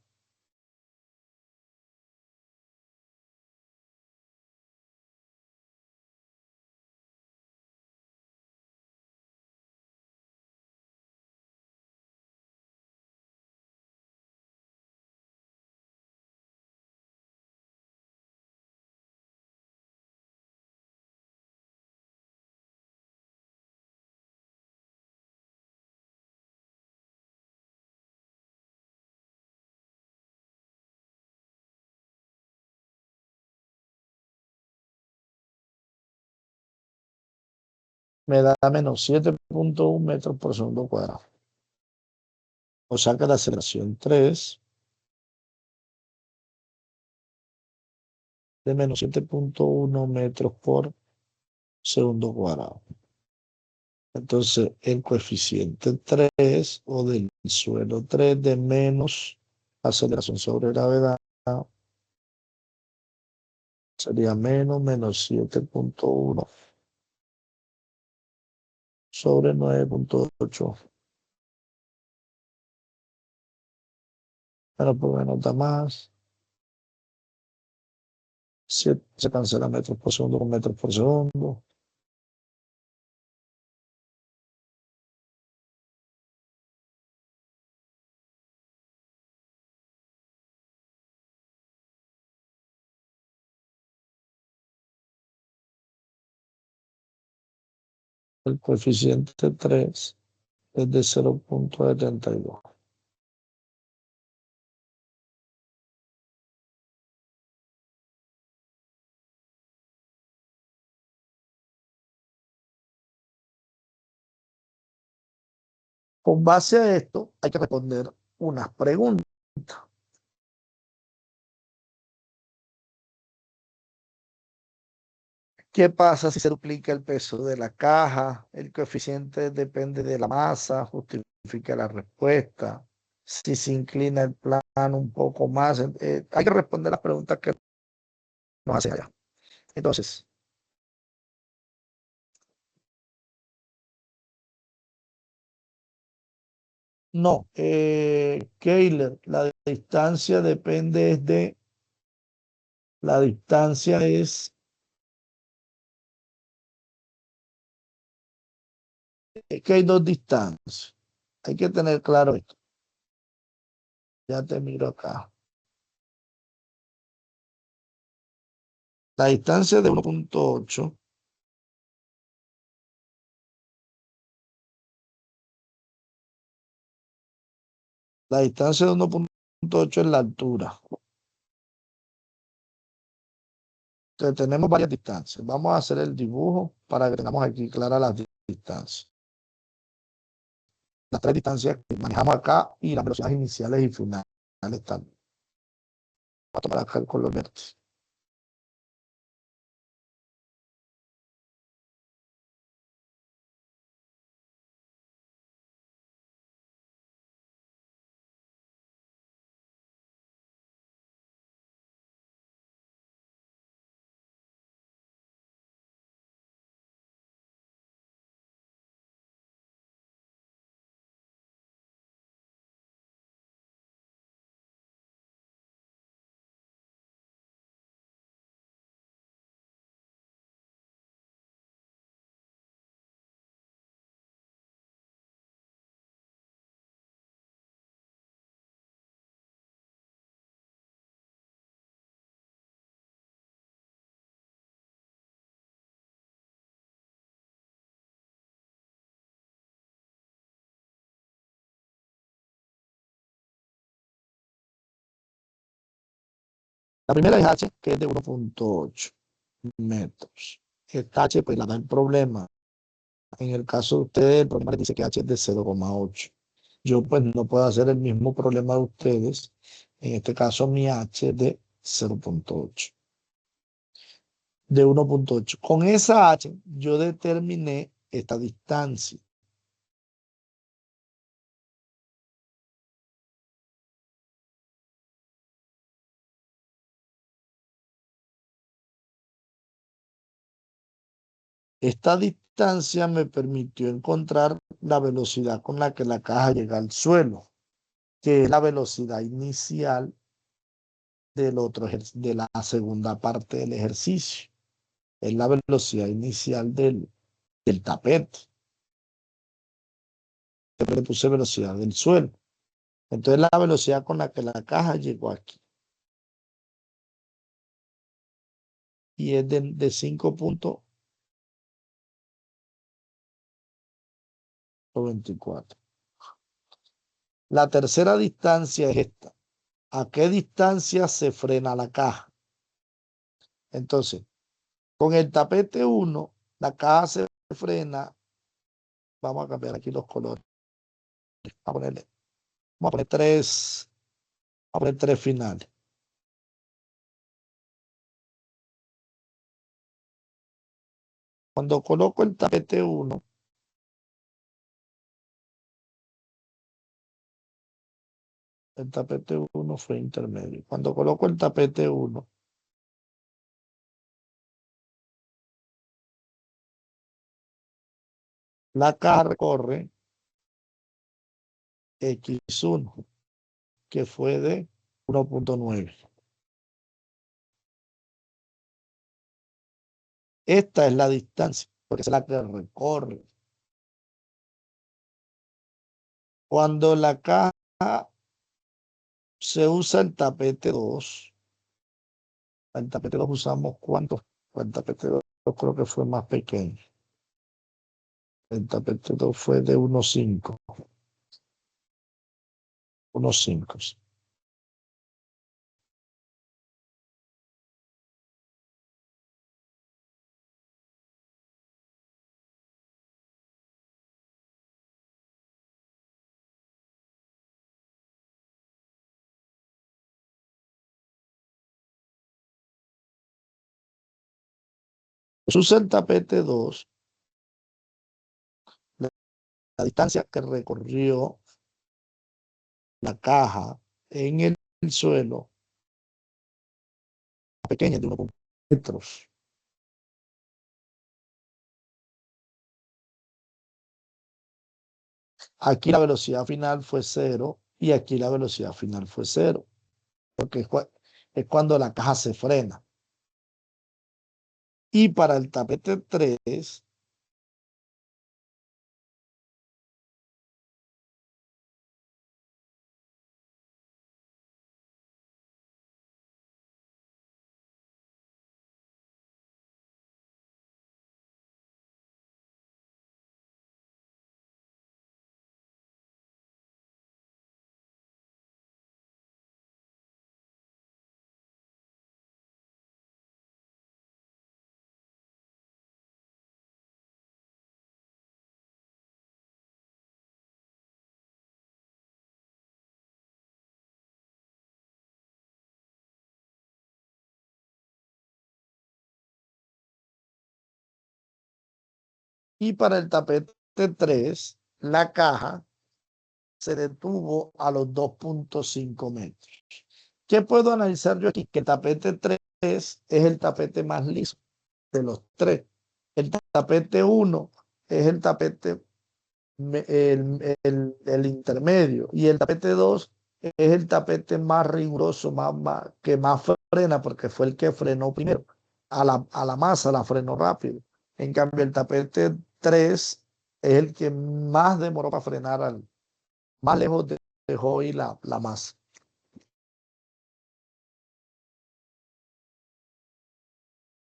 me da menos 7.1 metros por segundo cuadrado. O sea que la aceleración 3 de menos 7.1 metros por segundo cuadrado. Entonces, el coeficiente 3 o del suelo 3 de menos aceleración sobre gravedad sería menos 7.1 sobre 9.8. Pero por menos da más. Se cancela metros por segundo con metros por segundo. El coeficiente 3 es de 0.72. Con base a esto, hay que responder unas preguntas. ¿Qué pasa si se duplica el peso de la caja? El coeficiente depende de la masa, justifica la respuesta. Si se inclina el plano un poco más, hay que responder las preguntas que nos hacen allá. Entonces, no, Keiler, la distancia depende la distancia es que hay dos distancias. Hay que tener claro esto. Ya te miro acá. La distancia de 1.8, la distancia de 1.8 es la altura. Entonces tenemos varias distancias. Vamos a hacer el dibujo para que tengamos aquí claras las distancias. Las tres distancias que manejamos acá y las velocidades iniciales y finales también. Vamos a tomar acá el color verde. La primera es H, que es de 1.8 metros. Esta H, pues la da el problema. En el caso de ustedes, el problema les dice que H es de 0.8. Yo, pues, no puedo hacer el mismo problema de ustedes. En este caso, mi H es de 0.8. De 1.8. Con esa H, yo determiné esta distancia. Esta distancia me permitió encontrar la velocidad con la que la caja llega al suelo, que es la velocidad inicial de la segunda parte del ejercicio. Es la velocidad inicial del tapete. Siempre le puse velocidad del suelo. Entonces la velocidad con la que la caja llegó aquí. Y es de 5.24. La tercera distancia es esta. ¿A qué distancia se frena la caja? Entonces, con el tapete 1, la caja se frena Vamos a cambiar aquí los colores. Vamos a poner tres, vamos a poner tres finales. Cuando coloco el tapete 1, el tapete 1 fue intermedio. Cuando coloco el tapete 1, la caja recorre X1, que fue de 1.9. Esta es la distancia, porque es la que recorre. Cuando la caja se usa el tapete 2, el tapete 2 usamos ¿cuántos? El tapete 2 creo que fue más pequeño. El tapete 2 fue de 1.5. 1.5. Se usa el tapete 2, la distancia que recorrió la caja en el suelo, pequeña, de 1.5 metros. Aquí la velocidad final fue 0 y aquí la velocidad final fue 0, porque es cuando la caja se frena. Y para el tapete 3, y para el tapete 3, la caja se detuvo a los 2.5 metros. ¿Qué puedo analizar yo aquí? Que el tapete 3 es el tapete más liso de los tres. El tapete 1 es el tapete, el intermedio, y el tapete 2 es el tapete más riguroso, que más frena, porque fue el que frenó primero. A la masa la frenó rápido. En cambio, el tapete 3 es el que más demoró para frenar, más lejos dejó ir la masa.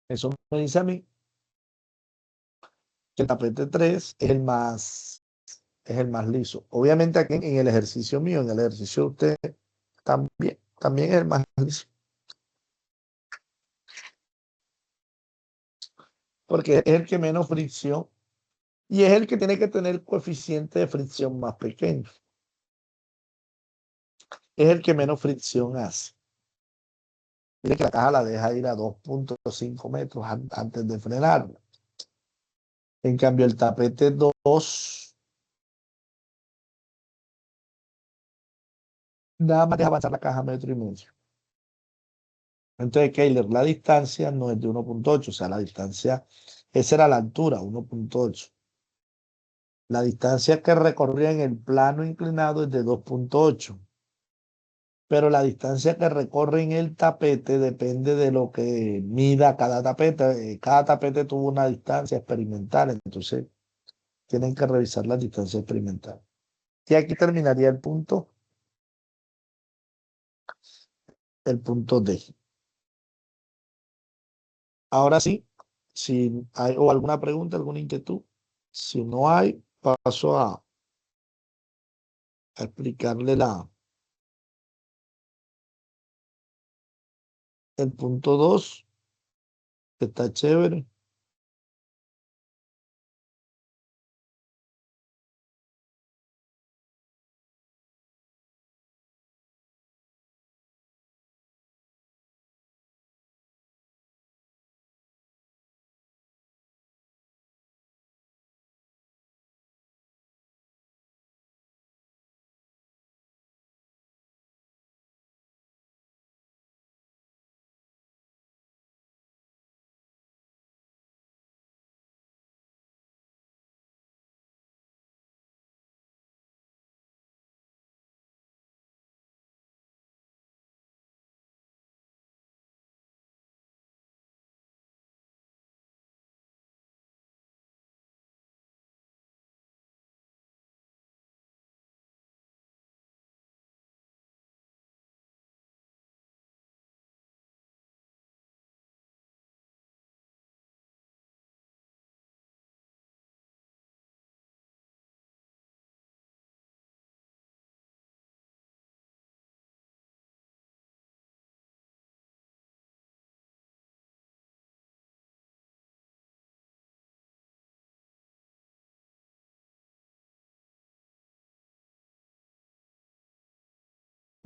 Eso me dice a mí que el tapete 3 es el más liso. Obviamente aquí en el ejercicio mío, en el ejercicio de usted, también es el más liso, porque es el que menos fricción y es el que tiene que tener coeficiente de fricción más pequeño. Es el que menos fricción hace. Mire que la caja la deja ir a 2.5 metros antes de frenarla. En cambio, el tapete 2 nada más deja avanzar la caja 1,5 metros. Entonces, Keiler, la distancia no es de 1.8, o sea, la distancia, esa era la altura, 1.8. La distancia que recorría en el plano inclinado es de 2.8, pero la distancia que recorre en el tapete depende de lo que mida cada tapete. Cada tapete tuvo una distancia experimental, entonces tienen que revisar la distancia experimental. Y aquí terminaría el punto D. Ahora sí, si hay o alguna pregunta, alguna inquietud, si no hay, paso a explicarle el punto 2, que está chévere.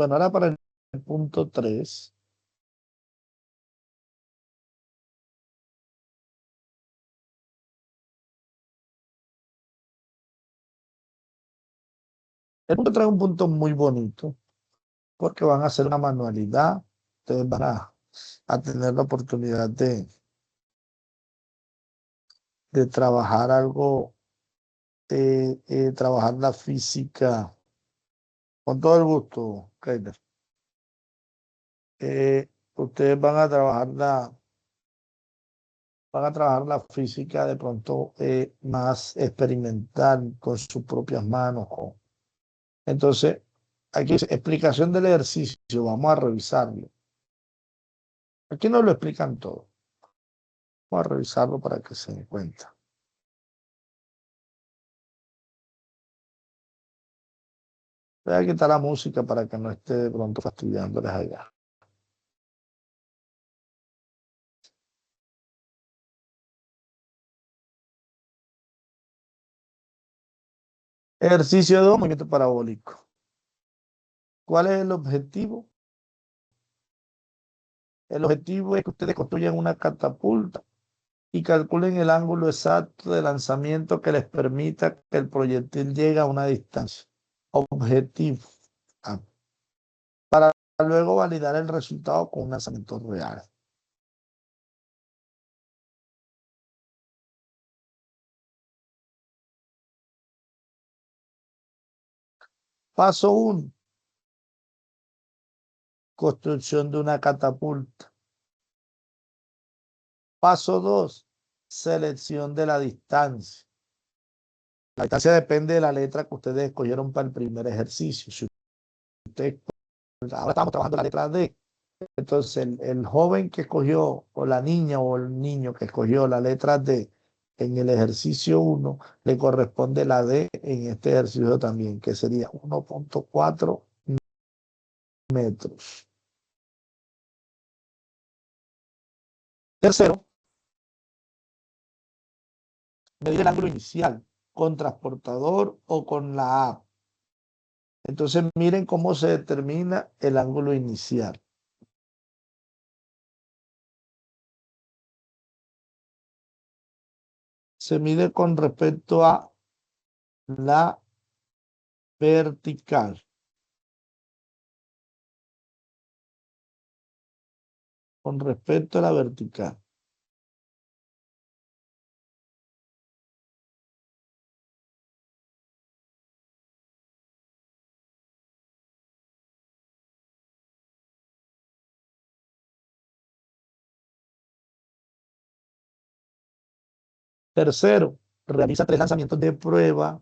Bueno, ahora para el punto 3. El punto 3 es un punto muy bonito porque van a hacer una manualidad. Ustedes van a tener la oportunidad de trabajar algo, trabajar la física con todo el gusto, Keiner. Ustedes van a trabajar la física de pronto más experimental con sus propias manos. Entonces, aquí dice explicación del ejercicio, vamos a revisarlo. Aquí no lo explican todo. Vamos a revisarlo para que se den cuenta. Voy a quitar la música para que no esté de pronto fastidiándoles allá. Ejercicio de movimiento parabólico. ¿Cuál es el objetivo? El objetivo es que ustedes construyan una catapulta y calculen el ángulo exacto de lanzamiento que les permita que el proyectil llegue a una distancia. Objetivo. Ah, para luego validar el resultado con un lanzamiento real. Paso 1. Construcción de una catapulta. Paso 2. Selección de la distancia. La distancia depende de la letra que ustedes escogieron para el primer ejercicio. Si ustedes, ahora estamos trabajando la letra D. Entonces, el joven que escogió, o la niña o el niño que escogió la letra D en el ejercicio 1, le corresponde la D en este ejercicio también, que sería 1.4 metros. Tercero, medir el ángulo inicial con transportador o con la A. Entonces, miren cómo se determina el ángulo inicial. Se mide con respecto a la vertical. Con respecto a la vertical. Tercero, realiza 3 lanzamientos de prueba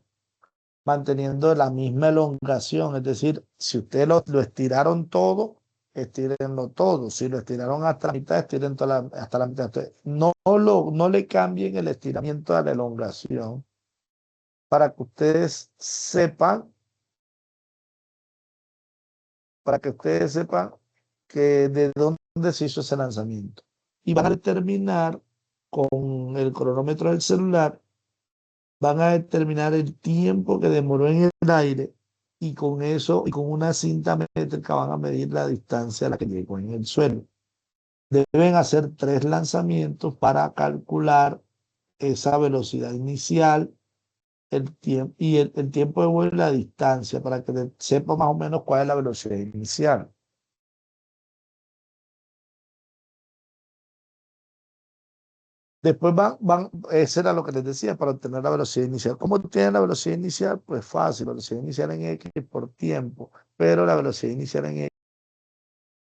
manteniendo la misma elongación. Es decir, si ustedes lo estiraron todo, estírenlo todo. Si lo estiraron hasta la mitad, estiren hasta la mitad. Entonces, no le cambien el estiramiento a la elongación para que ustedes sepan, para que ustedes sepan que de dónde se hizo ese lanzamiento. Y van a determinar con el cronómetro del celular, van a determinar el tiempo que demoró en el aire y con eso, y con una cinta métrica van a medir la distancia a la que llegó en el suelo. Deben hacer 3 lanzamientos para calcular esa velocidad inicial, el tiempo y el tiempo de vuelo y la distancia para que sepa más o menos cuál es la velocidad inicial. Después eso era lo que les decía, para obtener la velocidad inicial. ¿Cómo obtienen la velocidad inicial? Pues fácil, la velocidad inicial en X por tiempo, pero la velocidad inicial en X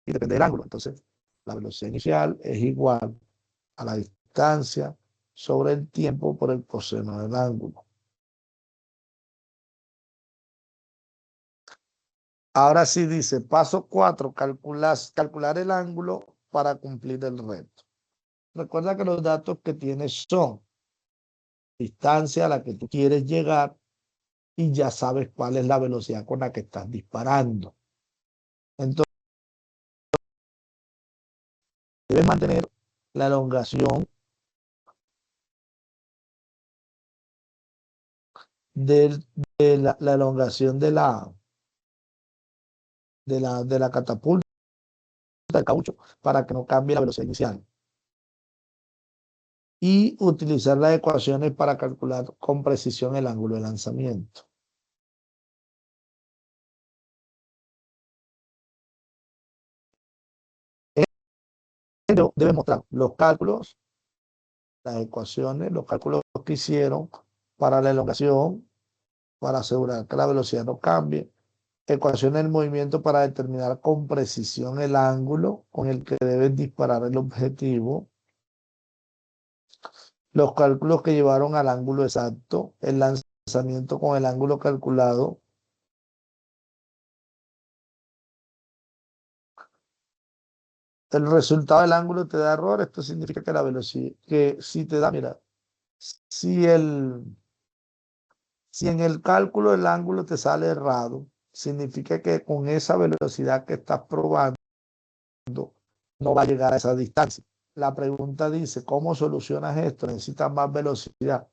depende del ángulo. Entonces, la velocidad inicial es igual a la distancia sobre el tiempo por el coseno del ángulo. Ahora sí dice, paso 4, calcular el ángulo para cumplir el reto. Recuerda que los datos que tienes son distancia a la que tú quieres llegar y ya sabes cuál es la velocidad con la que estás disparando. Entonces, debes mantener la elongación de la elongación de la catapulta de caucho para que no cambie la velocidad inicial. Y utilizar las ecuaciones para calcular con precisión el ángulo de lanzamiento. Ello debe mostrar los cálculos, las ecuaciones, los cálculos que hicieron para la elongación, para asegurar que la velocidad no cambie, ecuaciones del movimiento para determinar con precisión el ángulo con el que deben disparar el objetivo, los cálculos que llevaron al ángulo exacto, el lanzamiento con el ángulo calculado. El resultado del ángulo te da error, esto significa que la velocidad, que si te da, mira, si el, si en el cálculo el ángulo te sale errado, significa que con esa velocidad que estás probando no va a llegar a esa distancia. La pregunta dice, ¿cómo solucionas esto? Necesitas más velocidad.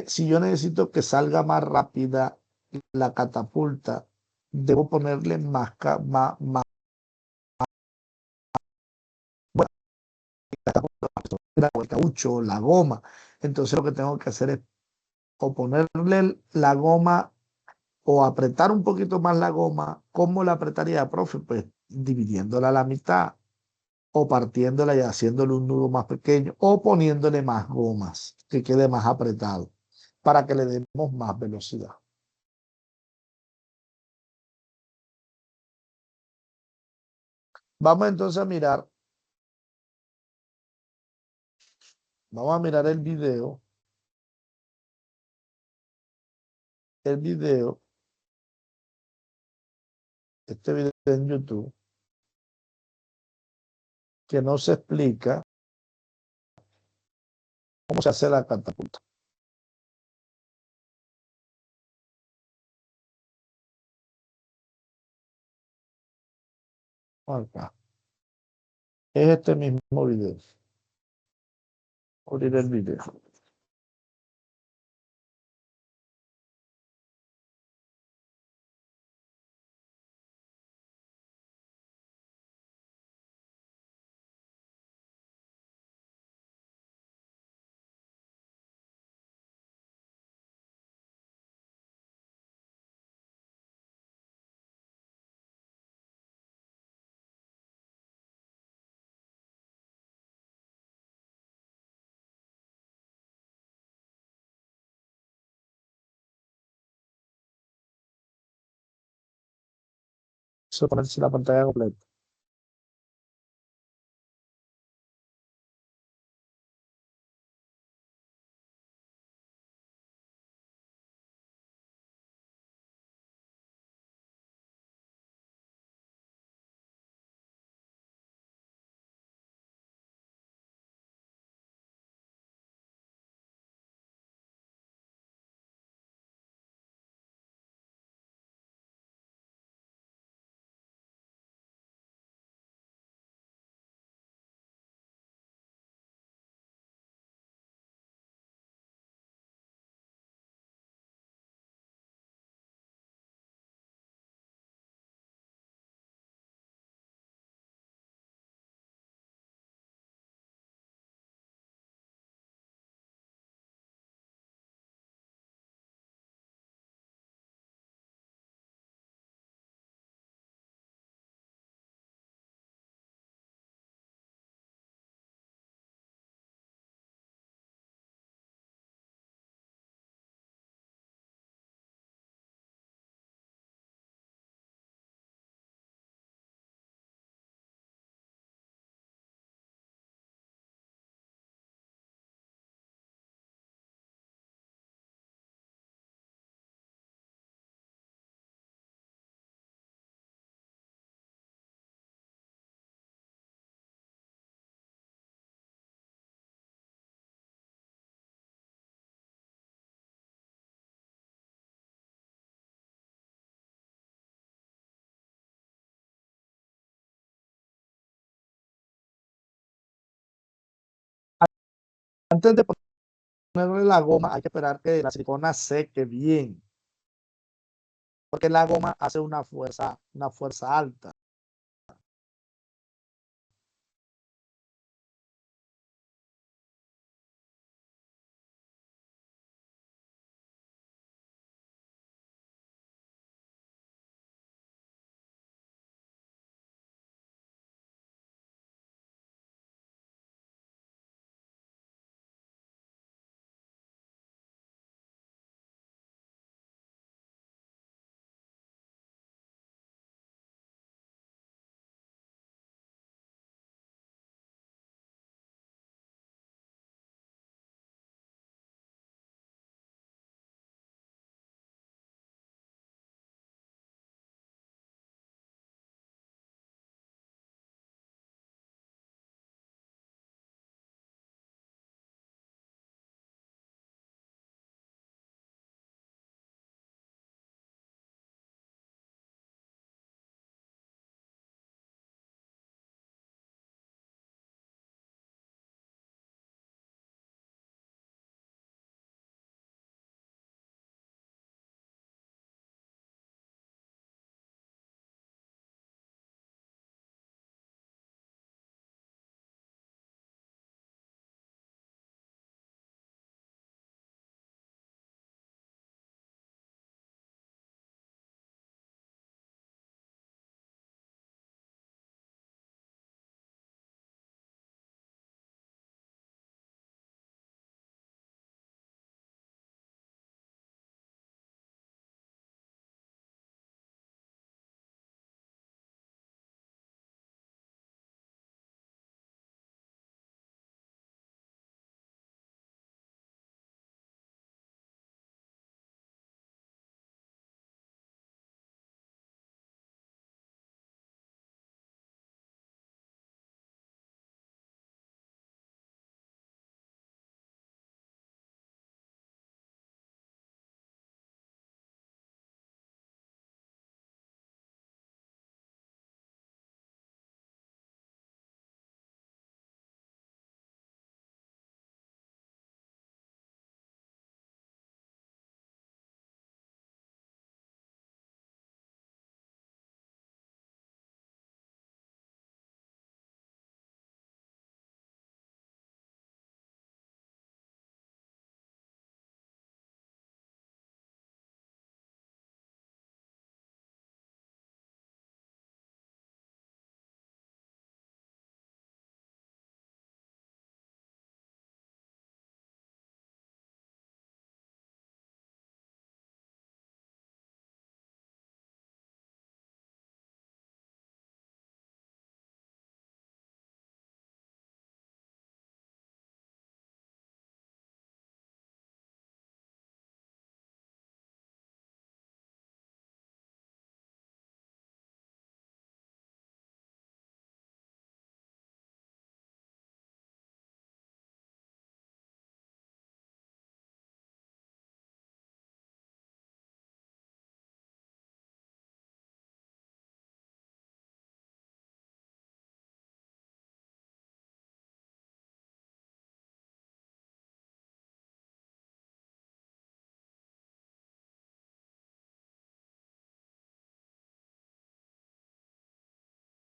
Si yo necesito que salga más rápida la catapulta, debo ponerle más bueno, el caucho, la goma. Entonces lo que tengo que hacer es o ponerle la goma o apretar un poquito más la goma. ¿Cómo la apretaría, profe? Pues dividiéndola a la mitad o partiéndola y haciéndole un nudo más pequeño o poniéndole más gomas que quede más apretado para que le demos más velocidad. Vamos entonces vamos a mirar el video, este video en YouTube, que nos explica cómo se hace la catapulta. Acá. Es este mismo video. Abrir el video. Eso ponerse la pantalla completa. Antes de ponerle la goma, hay que esperar que la silicona seque bien. porque la goma hace una fuerza alta.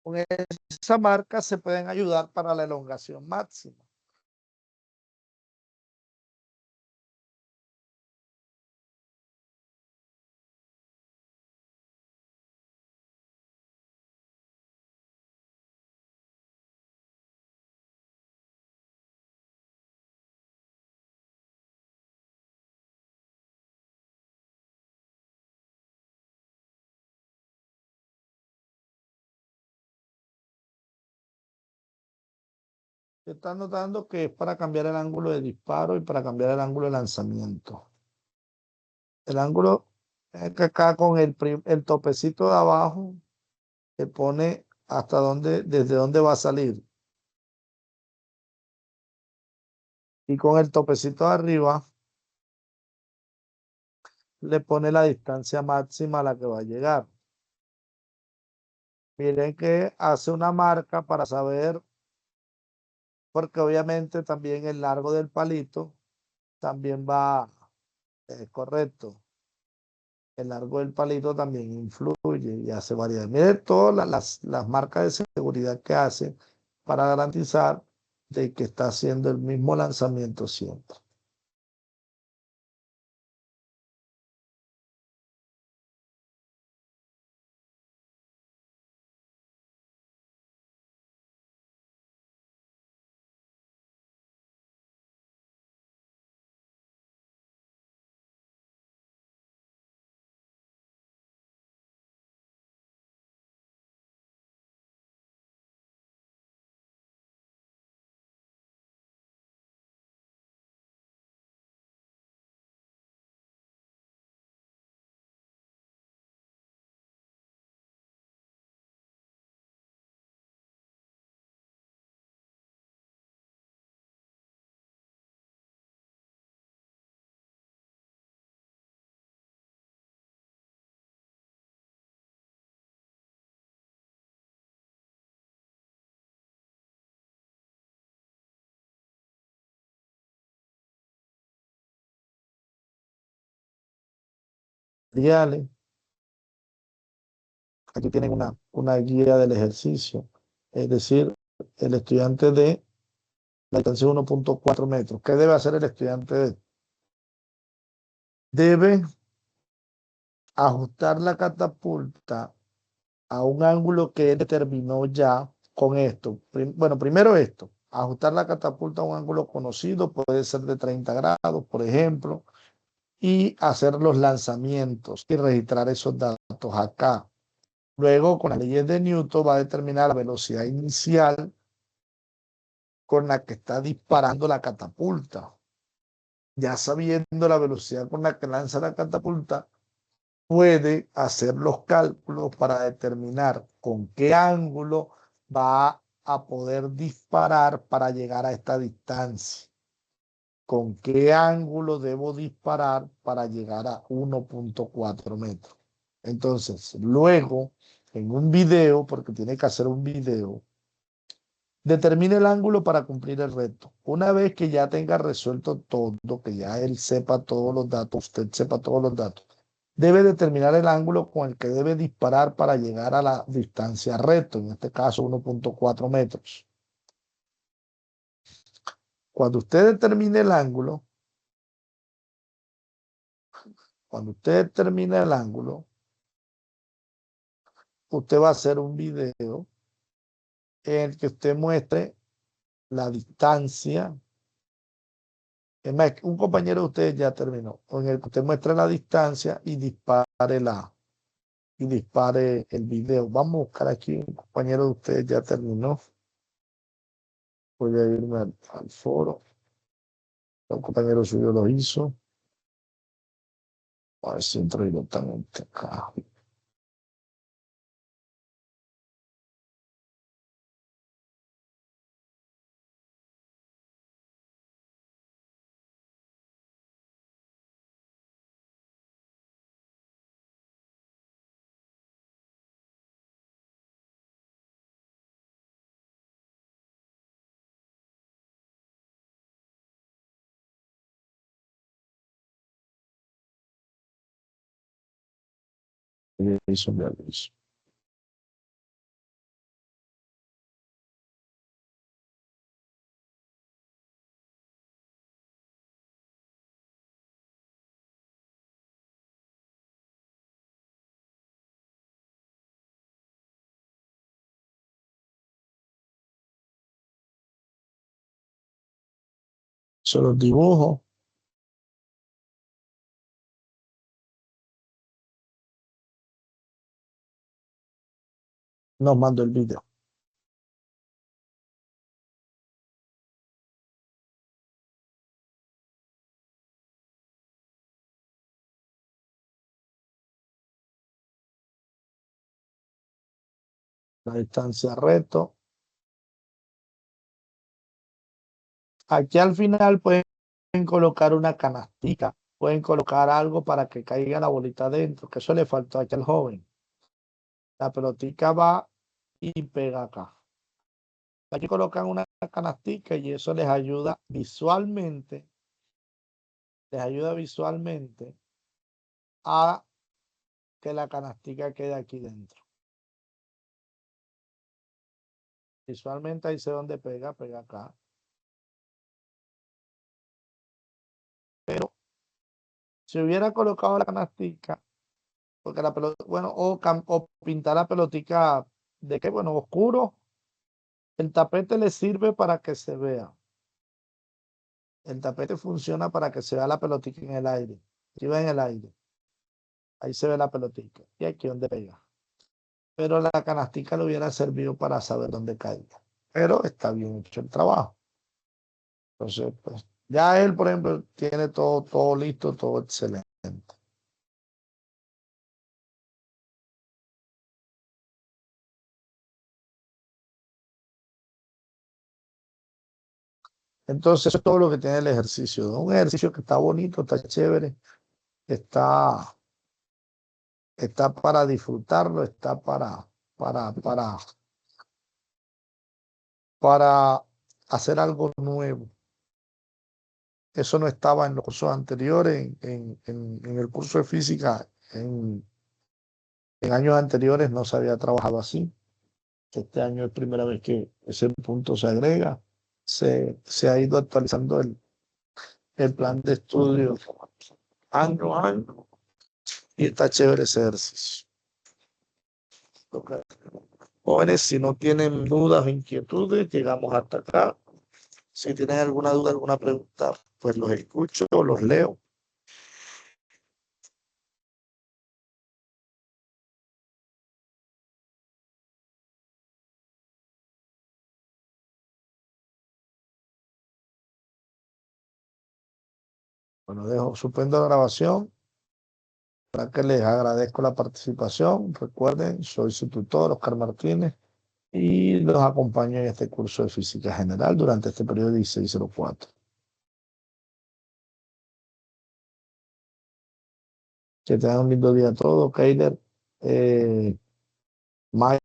Con esa marca se pueden ayudar para la elongación máxima. Se está notando que es para cambiar el ángulo de disparo y para cambiar el ángulo de lanzamiento. El ángulo es que acá con el topecito de abajo se pone hasta dónde, desde dónde va a salir. Y con el topecito de arriba le pone la distancia máxima a la que va a llegar. Miren que hace una marca para saber, porque obviamente también el largo del palito también va, correcto. El largo del palito también influye y hace variedad. Mire todas las marcas de seguridad que hacen para garantizar de que está haciendo el mismo lanzamiento siempre. Materiales. Aquí tienen una guía del ejercicio. Es decir, el estudiante de la distancia de 1.4 metros. ¿Qué debe hacer el estudiante? Debe ajustar la catapulta a un ángulo que él determinó ya con esto. Bueno, primero esto, ajustar la catapulta a un ángulo conocido, puede ser de 30 grados, por ejemplo, y hacer los lanzamientos y registrar esos datos acá. Luego, con las leyes de Newton, va a determinar la velocidad inicial con la que está disparando la catapulta. Ya sabiendo la velocidad con la que lanza la catapulta, puede hacer los cálculos para determinar con qué ángulo va a poder disparar para llegar a esta distancia. ¿Con qué ángulo debo disparar para llegar a 1.4 metros? Entonces, luego, en un video, porque tiene que hacer un video, determine el ángulo para cumplir el reto. Una vez que ya tenga resuelto todo, que ya él sepa todos los datos, usted sepa todos los datos, debe determinar el ángulo con el que debe disparar para llegar a la distancia reto, en este caso 1.4 metros. Cuando usted determine el ángulo, cuando usted determine el ángulo, usted va a hacer un video en el que usted muestre la distancia. Es más, un compañero de ustedes ya terminó, en el que usted muestre la distancia y dispare el video. Vamos a buscar aquí, un compañero de ustedes ya terminó. Voy a irme al foro. Un compañero suyo lo hizo. A ver si entro directamente acá. Hizo, ya lo hizo. Se los dibujo. Nos mando el video. La distancia reto. Aquí al final pueden colocar una canastica. Pueden colocar algo para que caiga la bolita dentro, que eso le faltó aquí al joven. La pelotica va y pega acá. Aquí colocan una canastica y eso les ayuda visualmente a que la canastica quede aquí dentro. Visualmente ahí sé dónde pega, pega acá. Pero si hubiera colocado la canastica, porque la pelota, bueno, o pintar la pelotica de qué, bueno, oscuro, el tapete le sirve para que se vea. El tapete funciona para que se vea la pelotica en el aire. Si va en el aire, ahí se ve la pelotica. Y aquí donde pega. Pero la canastica le hubiera servido para saber dónde caiga. Pero está bien hecho el trabajo. Entonces, pues, ya él, por ejemplo, tiene todo listo, todo excelente. Entonces, eso es todo lo que tiene el ejercicio, ¿no? Un ejercicio que está bonito, está chévere, está, está para disfrutarlo, está para hacer algo nuevo. Eso no estaba en los cursos anteriores, en el curso de física, en años anteriores no se había trabajado así. Este año es primera vez que ese punto se agrega. Se ha ido actualizando el plan de estudio año a año y está chévere ese ejercicio. Ok. Jóvenes, si no tienen dudas o inquietudes, llegamos hasta acá. Si tienen alguna duda, alguna pregunta, pues los escucho, los leo. Bueno, suspendo la grabación. Para que les agradezco la participación. Recuerden, soy su tutor, Oscar Martínez, y los acompaño en este curso de física general durante este periodo 1604. Que tengan un lindo día a todos, Keiler. Mike.